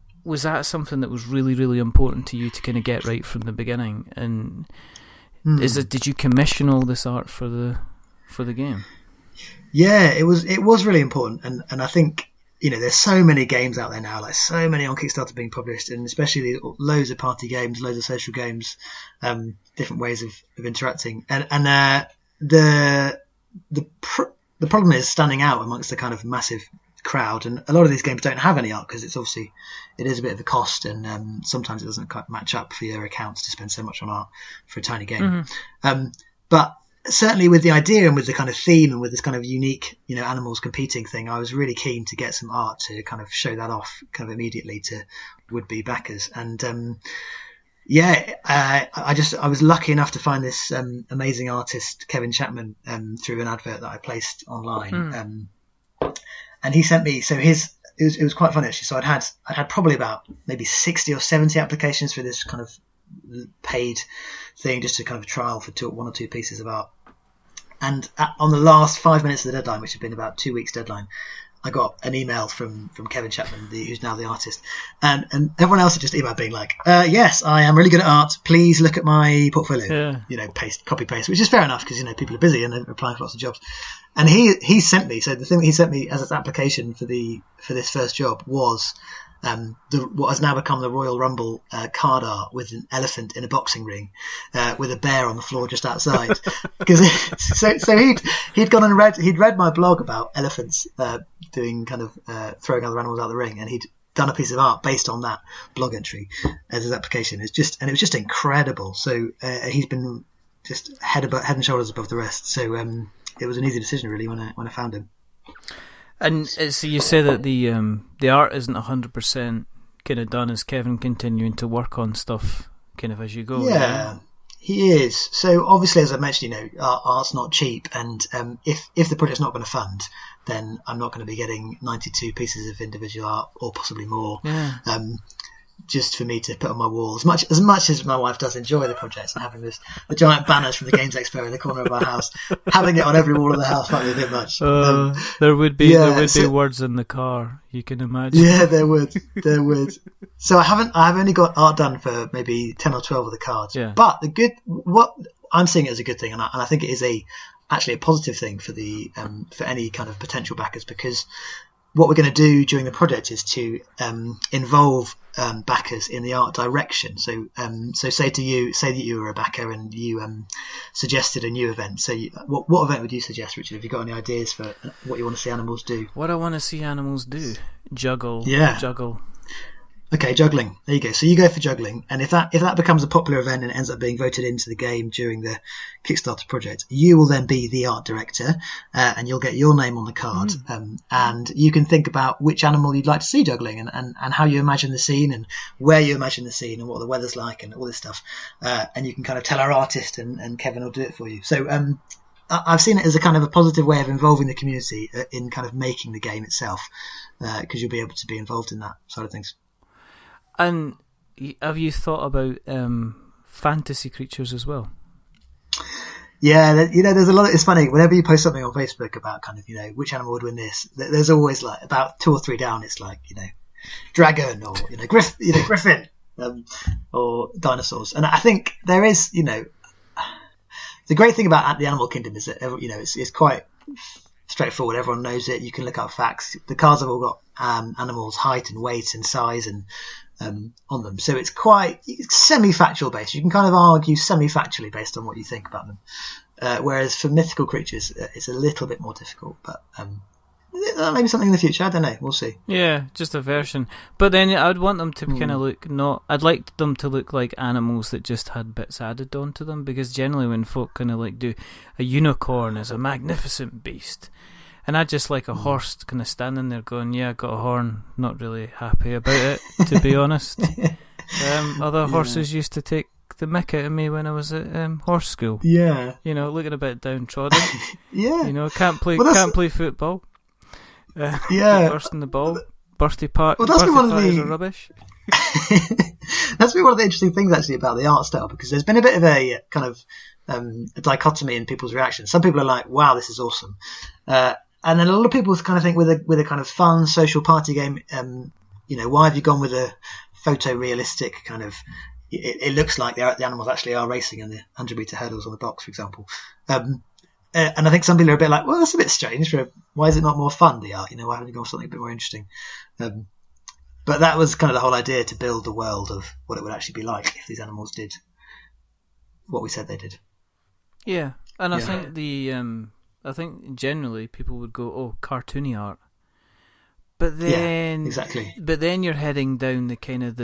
something that was really, really important to you to kind of get right from the beginning? And did you commission all this art for the game? Yeah, it was really important, and I think there's so many games out there now, like so many on Kickstarter being published, and especially loads of party games, loads of social games, different ways of interacting, and the problem is standing out amongst the kind of massive crowd, and a lot of these games don't have any art because it is a bit of a cost, and sometimes it doesn't quite match up for your accounts to spend so much on art for a tiny game. But certainly with the idea and with the kind of theme and with this kind of unique, animals competing thing, I was really keen to get some art to kind of show that off kind of immediately to would-be backers. And I was lucky enough to find this amazing artist, Kevin Chapman, through an advert that I placed online. And he sent me, it was quite funny actually. So I'd had probably about maybe 60 or 70 applications for this kind of paid thing, just to kind of trial for one or two pieces of art. And on the last 5 minutes of the deadline, which had been about 2 weeks deadline, I got an email from Kevin Chapman, who's now the artist, and everyone else had just emailed being like, yes, I am really good at art, please look at my portfolio. Copy paste, which is fair enough because people are busy and they're applying for lots of jobs. And he sent me, so the thing that he sent me as an application for this first job was what has now become the Royal Rumble card art with an elephant in a boxing ring with a bear on the floor just outside. so he'd gone and he'd read my blog about elephants doing kind of throwing other animals out of the ring, and he'd done a piece of art based on that blog entry as his application. It was just incredible. So he's been just head and shoulders above the rest. So it was an easy decision really when I found him. And so you say that the art isn't 100% kind of done. Is Kevin continuing to work on stuff kind of as you go? Yeah, he is. So obviously, as I mentioned, art's not cheap, and if the project's not going to fund, then I'm not going to be getting 92 pieces of individual art or possibly more. Yeah. Just for me to put on my wall, as much as my wife does enjoy the project and having the giant banners from the Games Expo in the corner of our house, having it on every wall of the house might be a bit much. There would be words in the car, you can imagine. Yeah, there would. So I've only got art done for maybe 10 or 12 of the cards. Yeah. But what I'm seeing it as a good thing, and I think it is actually a positive thing for for any kind of potential backers, because what we're going to do during the project is to involve backers in the art direction. So say that you were a backer and you suggested a new event. So what event would you suggest, Richard? Have you got any ideas for what you want to see animals do? What I want to see animals do? Juggle. Yeah. Juggle. Okay, juggling. There you go. So you go for juggling, and if that becomes a popular event and it ends up being voted into the game during the Kickstarter project, you will then be the art director, and you'll get your name on the card, and you can think about which animal you'd like to see juggling, and how you imagine the scene, and where you imagine the scene, and what the weather's like, and all this stuff, and you can kind of tell our artist, and Kevin will do it for you. So I've seen it as a kind of a positive way of involving the community in kind of making the game itself, because you'll be able to be involved in that side of things. And have you thought about fantasy creatures as well? Yeah, there's a lot. It's funny, whenever you post something on Facebook about kind of, which animal would win this, there's always like about 2 or 3 down. It's like, dragon or griffin, or dinosaurs. And I think there is, the great thing about the animal kingdom is that it's quite straightforward. Everyone knows it. You can look up facts. The cards have all got animals' height and weight and size and on them, so it's quite semi-factual based. You can kind of argue semi-factually based on what you think about them, whereas for mythical creatures it's a little bit more difficult, but maybe something in the future, I don't know, we'll see. Yeah, just a version. But then I'd want them to kind of look I'd like them to look like animals that just had bits added onto them, because generally when folk kind of like do a unicorn as a magnificent beast, and I just like a horse kind of standing there going, yeah, I got a horn, not really happy about it, to be honest. Other horses used to take the mick out of me when I was at horse school. Yeah. Looking a bit downtrodden. Yeah. Can't play football. Bursting the ball. Bursty part. Well, that's been one of the rubbish. That's been one of the interesting things actually about the art style, because there's been a bit of a kind of a dichotomy in people's reactions. Some people are like, wow, this is awesome. And then a lot of people kind of think with a kind of fun social party game, why have you gone with a photorealistic kind of? It looks like the animals actually are racing in the 100-meter hurdles on the box, for example. And I think some people are a bit like, well, that's a bit strange. Why is it not more fun, the art? Why haven't you gone for something a bit more interesting? But that was kind of the whole idea, to build the world of what it would actually be like if these animals did what we said they did. Yeah, and I think I think generally people would go, oh, cartoony art. But then, exactly. But then you're heading down the kind of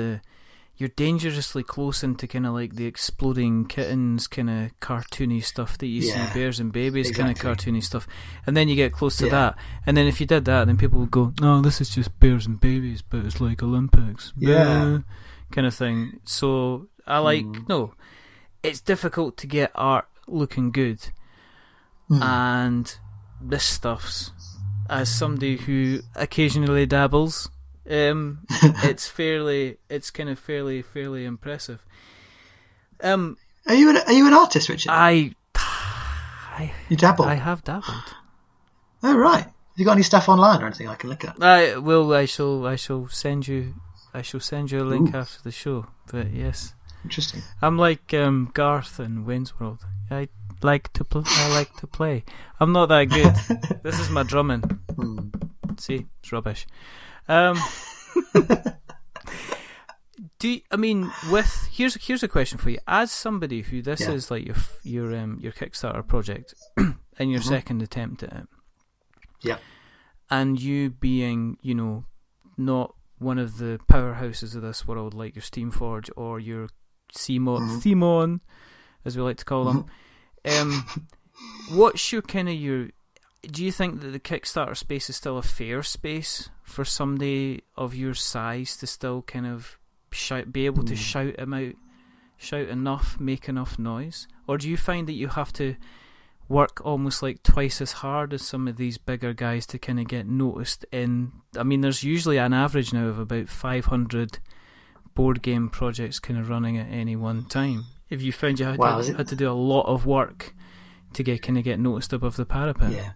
you're dangerously close into kind of like the exploding kittens kind of cartoony stuff that you see, bears and babies kind of cartoony stuff, and then you get close to that, and then if you did that, then people would go, no, this is just bears and babies, but it's like Olympics, kind of thing. So I like, no, it's difficult to get art looking good, and this stuff's, as somebody who occasionally dabbles, it's fairly impressive. Are you an artist, Richard? You dabble? I have dabbled. Oh right. Have you got any stuff online or anything I can look at? I shall send you a link after the show. But yes, interesting. I'm like Garth in Wayne's World. I like to play. I'm not that good. This is my drumming. See, it's rubbish. Here's a question for you. As somebody who this is like your Kickstarter project and your second attempt at it, and you being not one of the powerhouses of this world like your Steamforge or your Simon, as we like to call them, what's your kind of do you think that the Kickstarter space is still a fair space for somebody of your size to still kind of be able to shout enough, make enough noise? Or do you find that you have to work almost like twice as hard as some of these bigger guys to kind of get noticed in? I mean, there's usually an average now of about 500 board game projects kind of running at any one time. If you found you had to do a lot of work to get noticed above the parapet.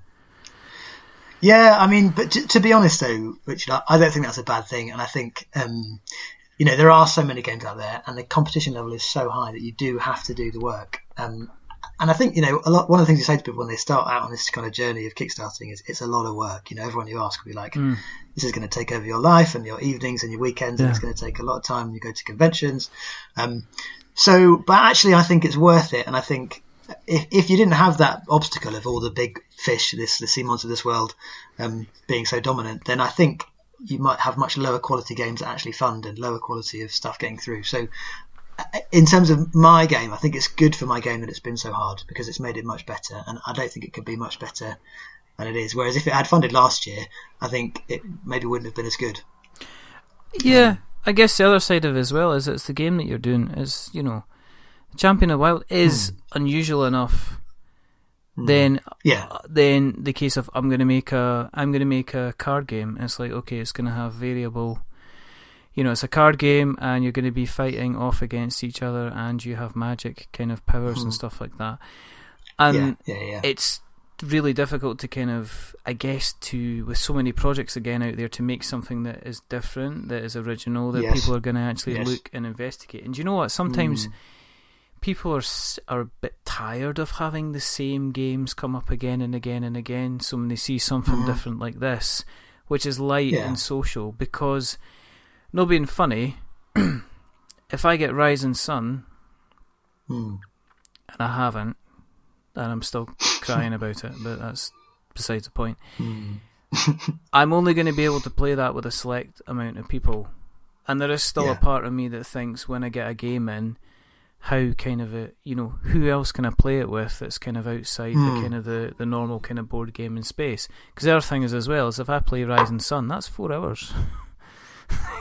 Yeah, I mean, but to be honest though, Richard, I don't think that's a bad thing, and I think there are so many games out there, and the competition level is so high that you do have to do the work. And I think one of the things you say to people when they start out on this kind of journey of kickstarting is it's a lot of work. Everyone you ask will be like, this is going to take over your life and your evenings and your weekends, and it's going to take a lot of time. You go to conventions, but actually, I think it's worth it, and I think. If you didn't have that obstacle of all the big fish, the sea monsters of this world, being so dominant, then I think you might have much lower quality games that actually fund and lower quality of stuff getting through. So in terms of my game, I think it's good for my game that it's been so hard because it's made it much better, and I don't think it could be much better than it is. Whereas if it had funded last year, I think it maybe wouldn't have been as good. Yeah, I guess the other side of it as well is it's the game that you're doing is, Champion of Wild is unusual enough. Then the case of I'm going to make a card game. It's like, okay, it's going to have variable. It's a card game, and you're going to be fighting off against each other, and you have magic kind of powers and stuff like that. And it's really difficult to kind of, I guess, with so many projects again out there, to make something that is different, that is original, that people are going to actually look and investigate. And you know what? Sometimes. People are a bit tired of having the same games come up again and again and again. So when they see something different like this, which is light and social, because, not being funny, if I get Rising Sun, and I haven't, and I'm still crying about it, but that's besides the point, I'm only going to be able to play that with a select amount of people. And there is still a part of me that thinks when I get a game in, how kind of who else can I play it with that's kind of outside the kind of the normal kind of board gaming space? Because the other thing is as well is if I play Rising Sun, that's 4 hours.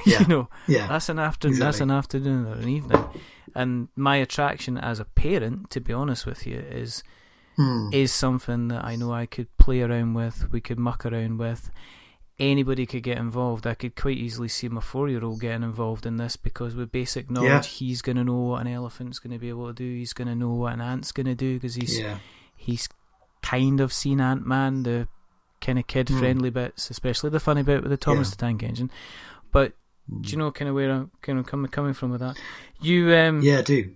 That's an afternoon, that's an afternoon or an evening. And my attraction as a parent, to be honest with you, is something that I know I could play around with, we could muck around with. Anybody could get involved. I could quite easily see my 4-year-old getting involved in this, because with basic knowledge he's going to know what an elephant's going to be able to do, he's going to know what an ant's going to do, because he's kind of seen Ant-Man, the kind of kid-friendly bits, especially the funny bit with the Thomas the Tank Engine. But do you know kind of where I'm kind of coming from with that? I do.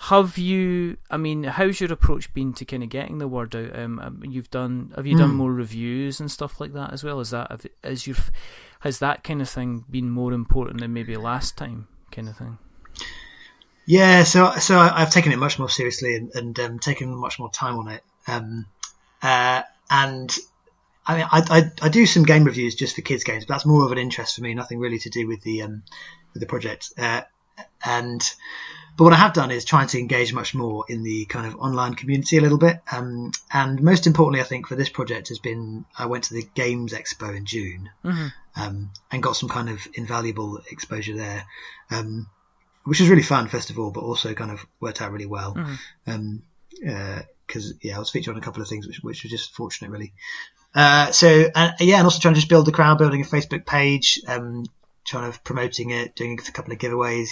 Have you? I mean, how's your approach been to kind of getting the word out? Have you done more reviews and stuff like that as well? Has that kind of thing been more important than maybe last time, kind of thing? Yeah, so I've taken it much more seriously and taken much more time on it. And I mean, I do some game reviews just for kids games, but that's more of an interest for me. Nothing really to do with the project. But what I have done is trying to engage much more in the kind of online community a little bit. And most importantly, I think for this project has been I went to the Games Expo in June and got some kind of invaluable exposure there, which was really fun, first of all, but also kind of worked out really well. Because I was featured on a couple of things which were just fortunate, really. And also trying to just build the crowd, building a Facebook page, trying to promoting it, doing a couple of giveaways,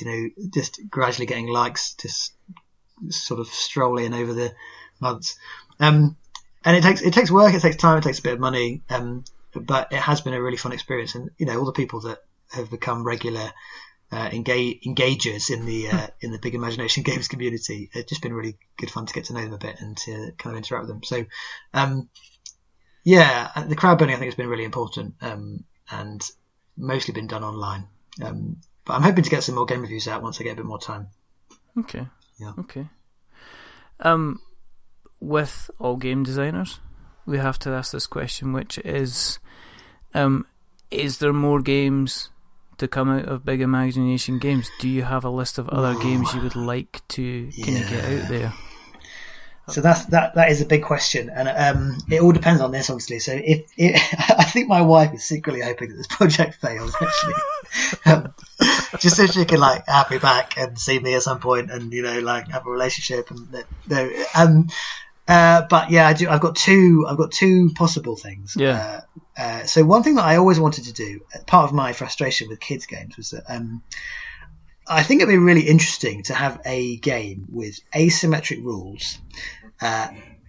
just gradually getting likes, just sort of stroll in over the months. And it takes work, it takes time, it takes a bit of money, but it has been a really fun experience. And all the people that have become regular engagers in the Big Imagination Games community, it's just been really good fun to get to know them a bit and to kind of interact with them. So the crowd building I think has been really important, and mostly been done online, but I'm hoping to get some more game reviews out once I get a bit more time. Okay. With all game designers, we have to ask this question, which is there more games to come out of Big Imagination Games? Do you have a list of other games you would like to kind of get out there? So that is a big question, and it all depends on this, obviously. So if I think my wife is secretly hoping that this project fails, actually, just so she can have me back and see me at some point, and have a relationship. But yeah, I do. I've got two possible things. Yeah. So one thing that I always wanted to do, part of my frustration with kids games, was that I think it'd be really interesting to have a game with asymmetric rules,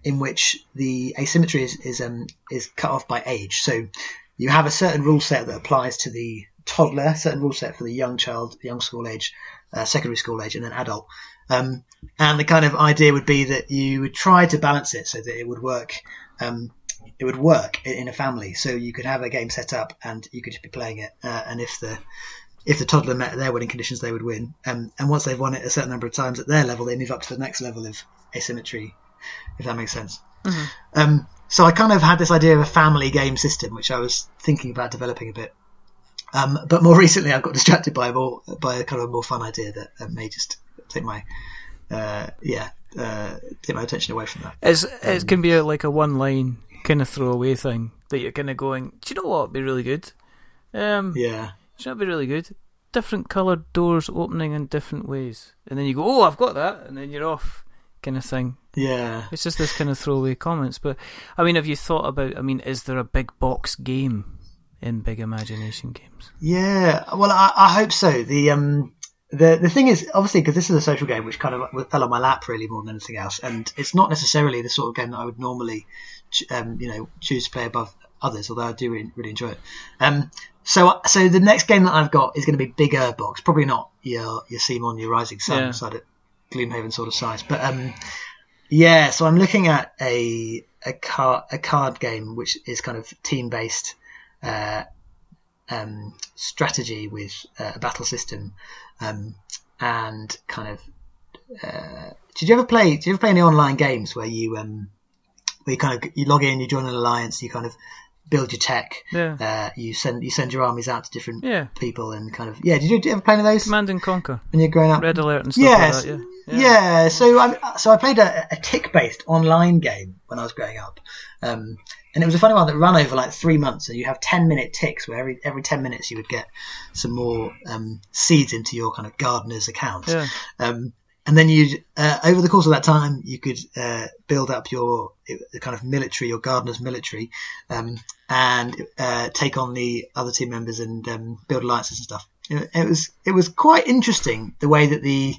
in which the asymmetry is cut off by age. So you have a certain rule set that applies to the toddler, a certain rule set for the young child, young school age, secondary school age, and then adult. And the kind of idea would be that you would try to balance it so that it would work. It would work in a family. So you could have a game set up and you could just be playing it. And if the toddler met their winning conditions, they would win. And once they've won it a certain number of times at their level, they move up to the next level of asymmetry, if that makes sense. So I kind of had this idea of a family game system, which I was thinking about developing a bit. But more recently, I've got distracted by a kind of a more fun idea that may just take my attention away from that. It can be like a one-line kind of throwaway thing that you're kind of going, do you know what would be really good? Should be really good. Different coloured doors opening in different ways, and then you go, "Oh, I've got that," and then you're off, kind of thing. Yeah, it's just this kind of throwaway comments. But I mean, have you thought about? I mean, is there a big box game in Big Imagination Games? Yeah, well, I hope so. The thing is, obviously, because this is a social game, which kind of fell on my lap really more than anything else, and it's not necessarily the sort of game that I would normally, choose to play above others. Although I do really enjoy it. So the next game that I've got is going to be bigger box, probably not your Simon, your Rising Sun side at Gloomhaven sort of size, but so I'm looking at a card game which is kind of team based strategy with a battle system, and kind of. Did you ever play any online games where you log in, you join an alliance, you kind of build your tech, you send your armies out to different people, and kind of did you ever play any of those? Command and Conquer when you're growing up, Red Alert and stuff like that. So I played a tick based online game when I was growing up, and it was a funny one that ran over like 3 months, and you have 10-minute ticks where every 10 minutes you would get some more seeds into your kind of gardener's account. And then you'd, over the course of that time, you could build up your kind of military, your gardener's military, and take on the other team members and build alliances and stuff. It was quite interesting the way that the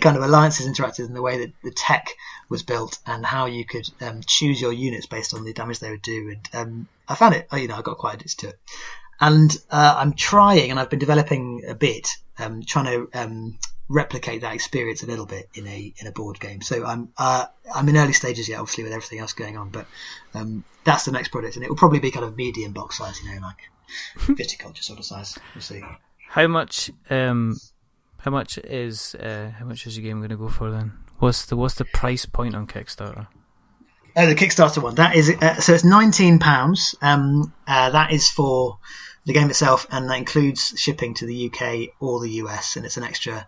kind of alliances interacted, and the way that the tech was built, and how you could choose your units based on the damage they would do. And I found it, I got quite addicted to it. And I'm trying, and I've been developing a bit, trying to replicate that experience a little bit in a board game. So I'm in early stages yet, obviously, with everything else going on, but that's the next project, and it will probably be kind of medium box size, like viticulture sort of size. We'll see. How much is your game going to go for then? What's the price point on Kickstarter? Oh, the Kickstarter one. That is so it's £19. That is for the game itself, and that includes shipping to the UK or the US, and it's an extra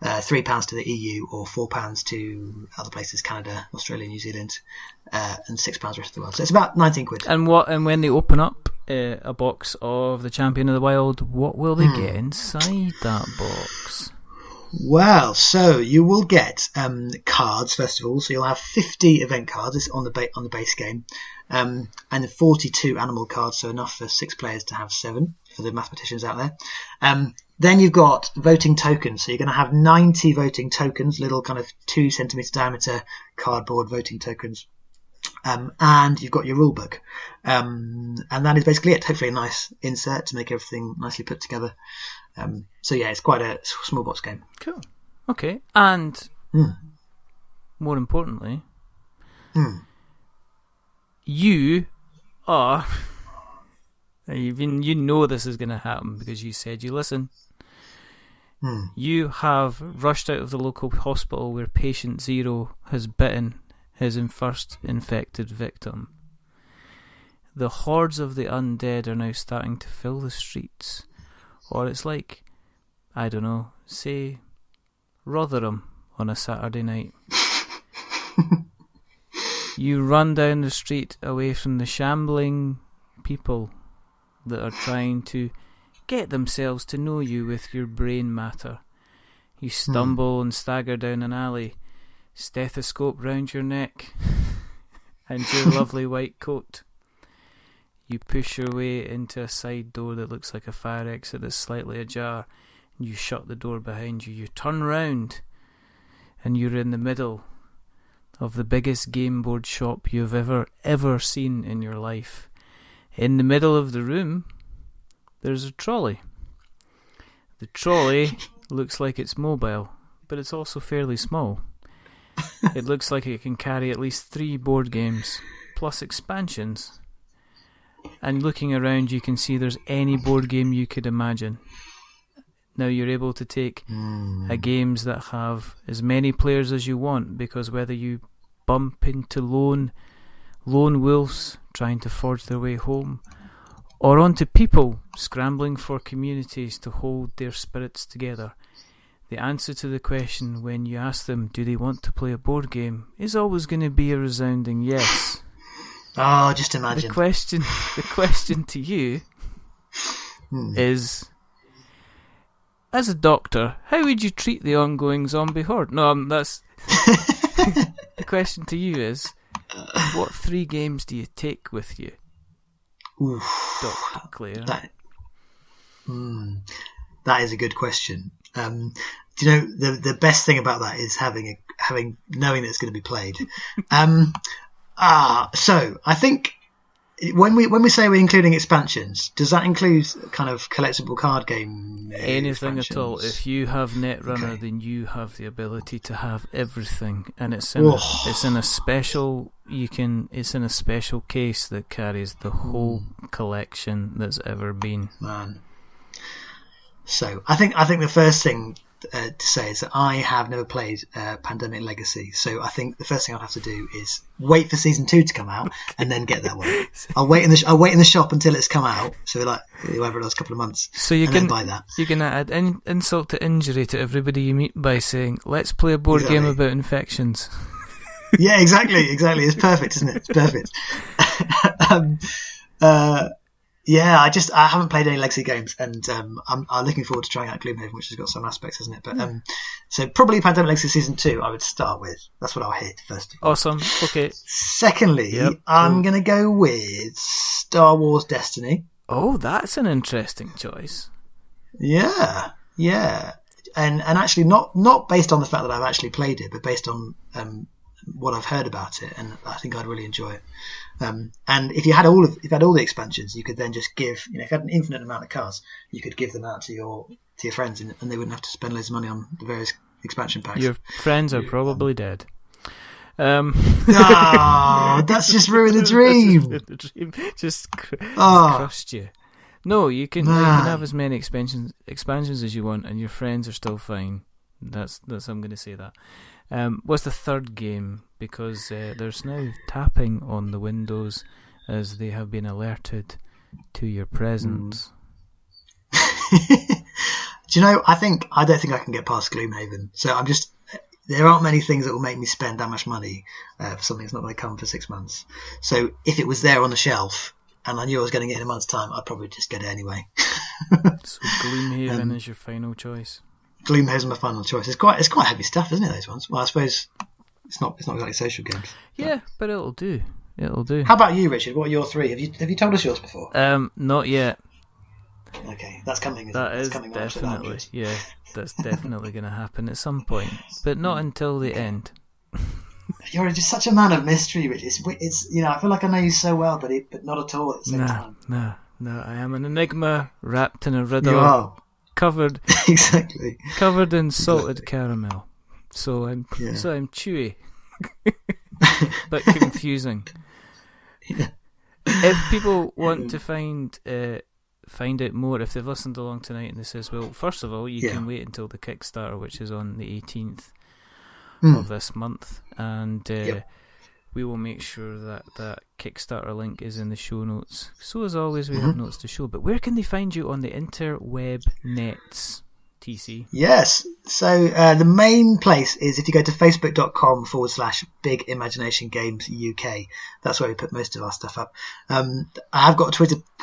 £3 to the EU or £4 to other places, Canada, Australia, New Zealand, and £6 rest of the world. So it's about 19 quid. And when they open up a box of the Champion of the Wild, what will they get inside that box? Well, so you will get cards first of all. So you'll have 50 event cards on the base game, and 42 animal cards, so enough for 6 players to have 7 for the mathematicians out there. Then you've got voting tokens. So you're going to have 90 voting tokens, little kind of 2 centimetre diameter cardboard voting tokens. And you've got your rule book. And that is basically it. Hopefully a nice insert to make everything nicely put together. So yeah, it's quite a small box game. Cool. Okay. And more importantly, you are... You know this is going to happen because you said you listen. You have rushed out of the local hospital where patient 0 has bitten his first infected victim. The hordes of the undead are now starting to fill the streets. Or it's like, I don't know, say Rotherham on a Saturday night. You run down the street away from the shambling people that are trying to get themselves to know you with your brain matter. You stumble and stagger down an alley, stethoscope round your neck, and your lovely white coat. You push your way into a side door that looks like a fire exit that's slightly ajar, and you shut the door behind you. You turn round, and you're in the middle of the biggest game board shop you've ever seen in your life. In the middle of the room, there's a trolley. The trolley looks like it's mobile, but it's also fairly small. It looks like it can carry at least 3 board games, plus expansions. And looking around, you can see there's any board game you could imagine. Now you're able to take games that have as many players as you want, because whether you bump into lone wolves trying to forge their way home, or onto people scrambling for communities to hold their spirits together, the answer to the question when you ask them, do they want to play a board game, is always going to be a resounding yes. Oh, just imagine. The question to you is, as a doctor, how would you treat the ongoing zombie horde? No, that's... The question to you is, what 3 games do you take with you? Oof, Dr. Clare. That is a good question. Do you know the best thing about that is knowing that it's going to be played. So I think when we say we're including expansions, does that include kind of collectible card game? Anything at all. If you have Netrunner, then you have the ability to have everything, and it's in a special case that carries the whole collection that's ever been. Man. So I think the first thing to say is that I have never played Pandemic Legacy, so I think the first thing I'll have to do is wait for season 2 to come out and then get that one. I'll wait in the shop until it's come out, so like whatever it was, a couple of months. So then buy that. You're gonna add insult to injury to everybody you meet by saying, "Let's play a board game about infections." Yeah, exactly. It's perfect, isn't it? It's perfect. Yeah, I haven't played any Legacy games, and I'm looking forward to trying out Gloomhaven, which has got some aspects, hasn't it? But so probably Pandemic Legacy Season 2 I would start with. That's what I'll hit first of all. Awesome. Okay. Secondly, I'm going to go with Star Wars Destiny. Oh, that's an interesting choice. Yeah. And actually not based on the fact that I've actually played it, but based on what I've heard about it, and I think I'd really enjoy it. And if you had all the expansions, you could then just give, if you had an infinite amount of cards, you could give them out to your friends, and they wouldn't have to spend loads of money on the various expansion packs. Your friends are probably dead. That's just ruined the dream. The dream just crushed you. No, you can have as many expansions as you want, and your friends are still fine. That's I'm going to say that. What's the third game? Because there's now tapping on the windows as they have been alerted to your presence. Do you know, I don't think I can get past Gloomhaven. So there aren't many things that will make me spend that much money for something that's not going to come for 6 months. So if it was there on the shelf and I knew I was getting it in a month's time, I'd probably just get it anyway. So Gloomhaven is your final choice. Gloomhaven's my final choice. It's quite heavy stuff, isn't it, those ones? Well, I suppose it's not exactly social games. Yeah, but it'll do. It'll do. How about you, Richard? What are your three? Have you told us yours before? Not yet. Okay, that's coming. That's definitely, yeah, that's definitely going to happen at some point, but not until the end. You're just such a man of mystery, Richard. It's I feel like I know you so well, but not at all at the same time. No, I am an enigma wrapped in a riddle. You are. Covered exactly. Covered in salted caramel. So I'm chewy, but confusing. Yeah. If people want to find out more, if they've listened along tonight and they says, well, first of all, you can wait until the Kickstarter, which is on the 18th of this month, and we will make sure that Kickstarter link is in the show notes. So as always, we have notes to show. But where can they find you on the interweb nets, TC? Yes. So the main place is if you go to facebook.com/Big Imagination Games UK. That's where we put most of our stuff up. I've got a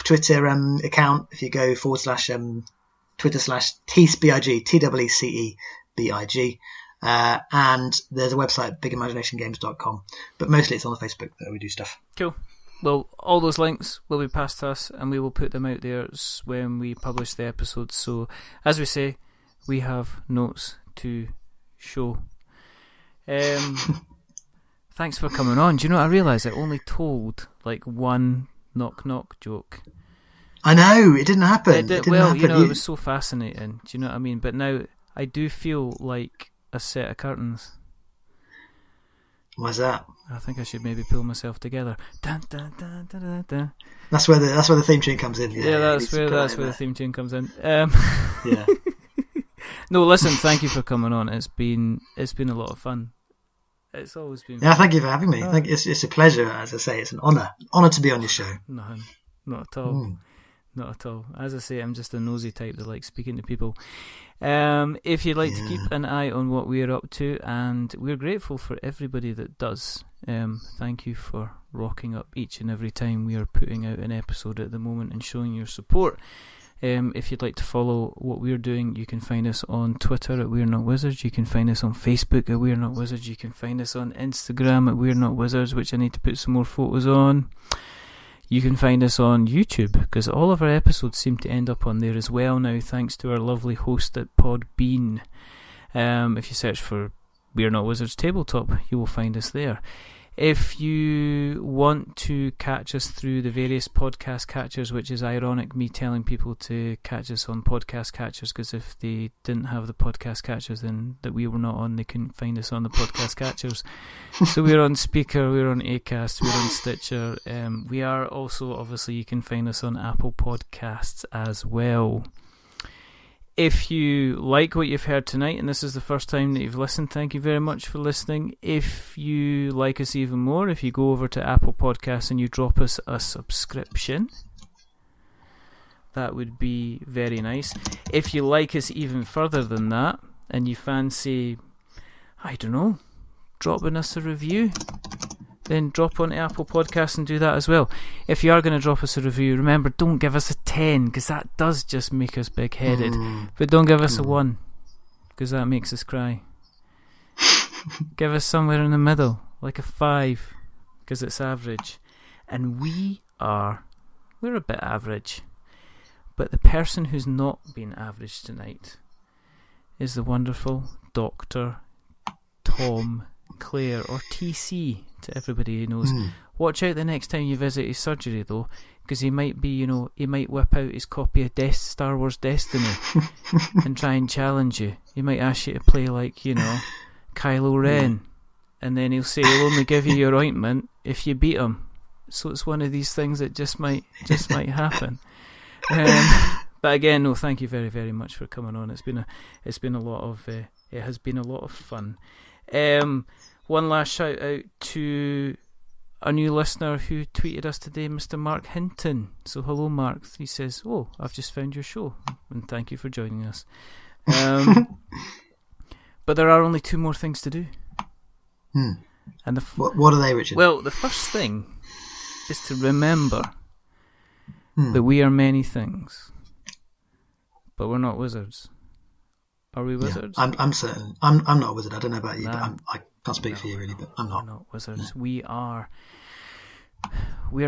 Twitter account. If you go /Twitter/TWECEBIG, TWECEBIG. And there's a website, bigimaginationgames.com. But mostly it's on the Facebook that we do stuff. Cool. Well, all those links will be passed to us, and we will put them out there when we publish the episodes. So, as we say, we have notes to show. Thanks for coming on. Do you know what I realised? I only told like one knock joke. I know, it didn't happen. It didn't happen. It was so fascinating. Do you know what I mean? But now I do feel like a set of curtains. Why's that? I think I should maybe pull myself together. Dun, dun, dun, dun, dun, dun. That's where the theme tune comes in. Yeah, that's where the theme tune comes in. Yeah. No, listen, thank you for coming on. It's been a lot of fun. It's always been. Yeah, thank you for having me. It's a pleasure. As I say, it's an honour to be on your show. No, not at all. Not at all. As I say, I'm just a nosy type that likes speaking to people. If you'd like to keep an eye on what we're up to, and we're grateful for everybody that does. Thank you for rocking up each and every time we are putting out an episode at the moment and showing your support. If you'd like to follow what we're doing, you can find us on Twitter at We're Not Wizards. You can find us on Facebook at We're Not Wizards. You can find us on Instagram at We're Not Wizards, which I need to put some more photos on. You can find us on YouTube, because all of our episodes seem to end up on there as well now, thanks to our lovely host at Podbean. If you search for We're Not Wizards Tabletop, you will find us there. If you want to catch us through the various podcast catchers, which is ironic, me telling people to catch us on podcast catchers, because if they didn't have the podcast catchers then that we were not on, they couldn't find us on the podcast catchers. So we're on Speaker, we're on Acast, we're on Stitcher. We are also, obviously, you can find us on Apple Podcasts as well. If you like what you've heard tonight, and this is the first time that you've listened, thank you very much for listening. If you like us even more, if you go over to Apple Podcasts and you drop us a subscription, that would be very nice. If you like us even further than that, and you fancy, I don't know, dropping us a review, then drop onto Apple Podcasts and do that as well. If you are going to drop us a review, remember, don't give us a 10, because that does just make us big-headed. But don't give us a 1, because that makes us cry. Give us somewhere in the middle, like a 5, because it's average. And we're a bit average. But the person who's not been average tonight is the wonderful Dr. Tom Clare, or TC to everybody who knows. Watch out the next time you visit his surgery, though, because he might whip out his copy of Star Wars Destiny and try and challenge you. He might ask you to play like, Kylo Ren, and then he'll say he'll only give you your ointment if you beat him. So it's one of these things that just might happen. But again, no, thank you very, very much for coming on. It's been a lot of It has been a lot of fun. One last shout out to a new listener who tweeted us today, Mr. Mark Hinton. So hello, Mark. He says, "Oh, I've just found your show, and thank you for joining us." But there are only 2 more things to do. And what are they, Richard? Well, the first thing is to remember that we are many things, but we're not wizards. Are we wizards? Yeah, I'm certain. I'm not a wizard. I don't know about you, but I can't speak for you really. But I'm not. We're not wizards. No. We are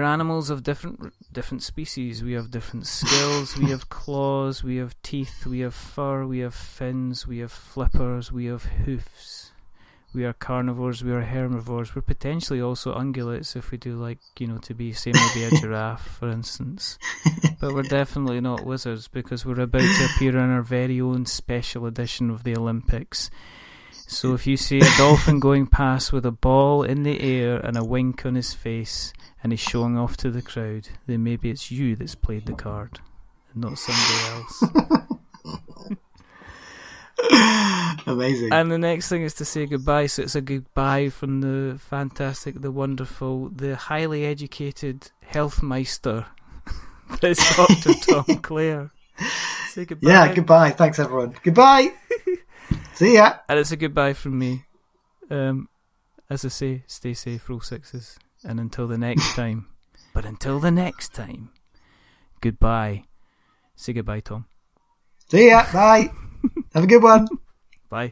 animals of different species. We have different skills. We have claws. We have teeth. We have fur. We have fins. We have flippers. We have hoofs. We are carnivores. We are herbivores. We're potentially also ungulates if we do like, to be, say, maybe a giraffe, for instance. But we're definitely not wizards because we're about to appear in our very own special edition of the Olympics. So if you see a dolphin going past with a ball in the air and a wink on his face and he's showing off to the crowd, then maybe it's you that's played the card and not somebody else. Amazing. And the next thing is to say goodbye. So it's a goodbye from the fantastic, the wonderful, the highly educated health meister. It's Dr. Tom Clare. Say goodbye. Yeah, goodbye. Thanks, everyone. Goodbye. See ya. And it's a goodbye from me. As I say, stay safe, roll sixes. And until the next time. But until the next time, goodbye. Say goodbye, Tom. See ya. Bye. Have a good one. Bye.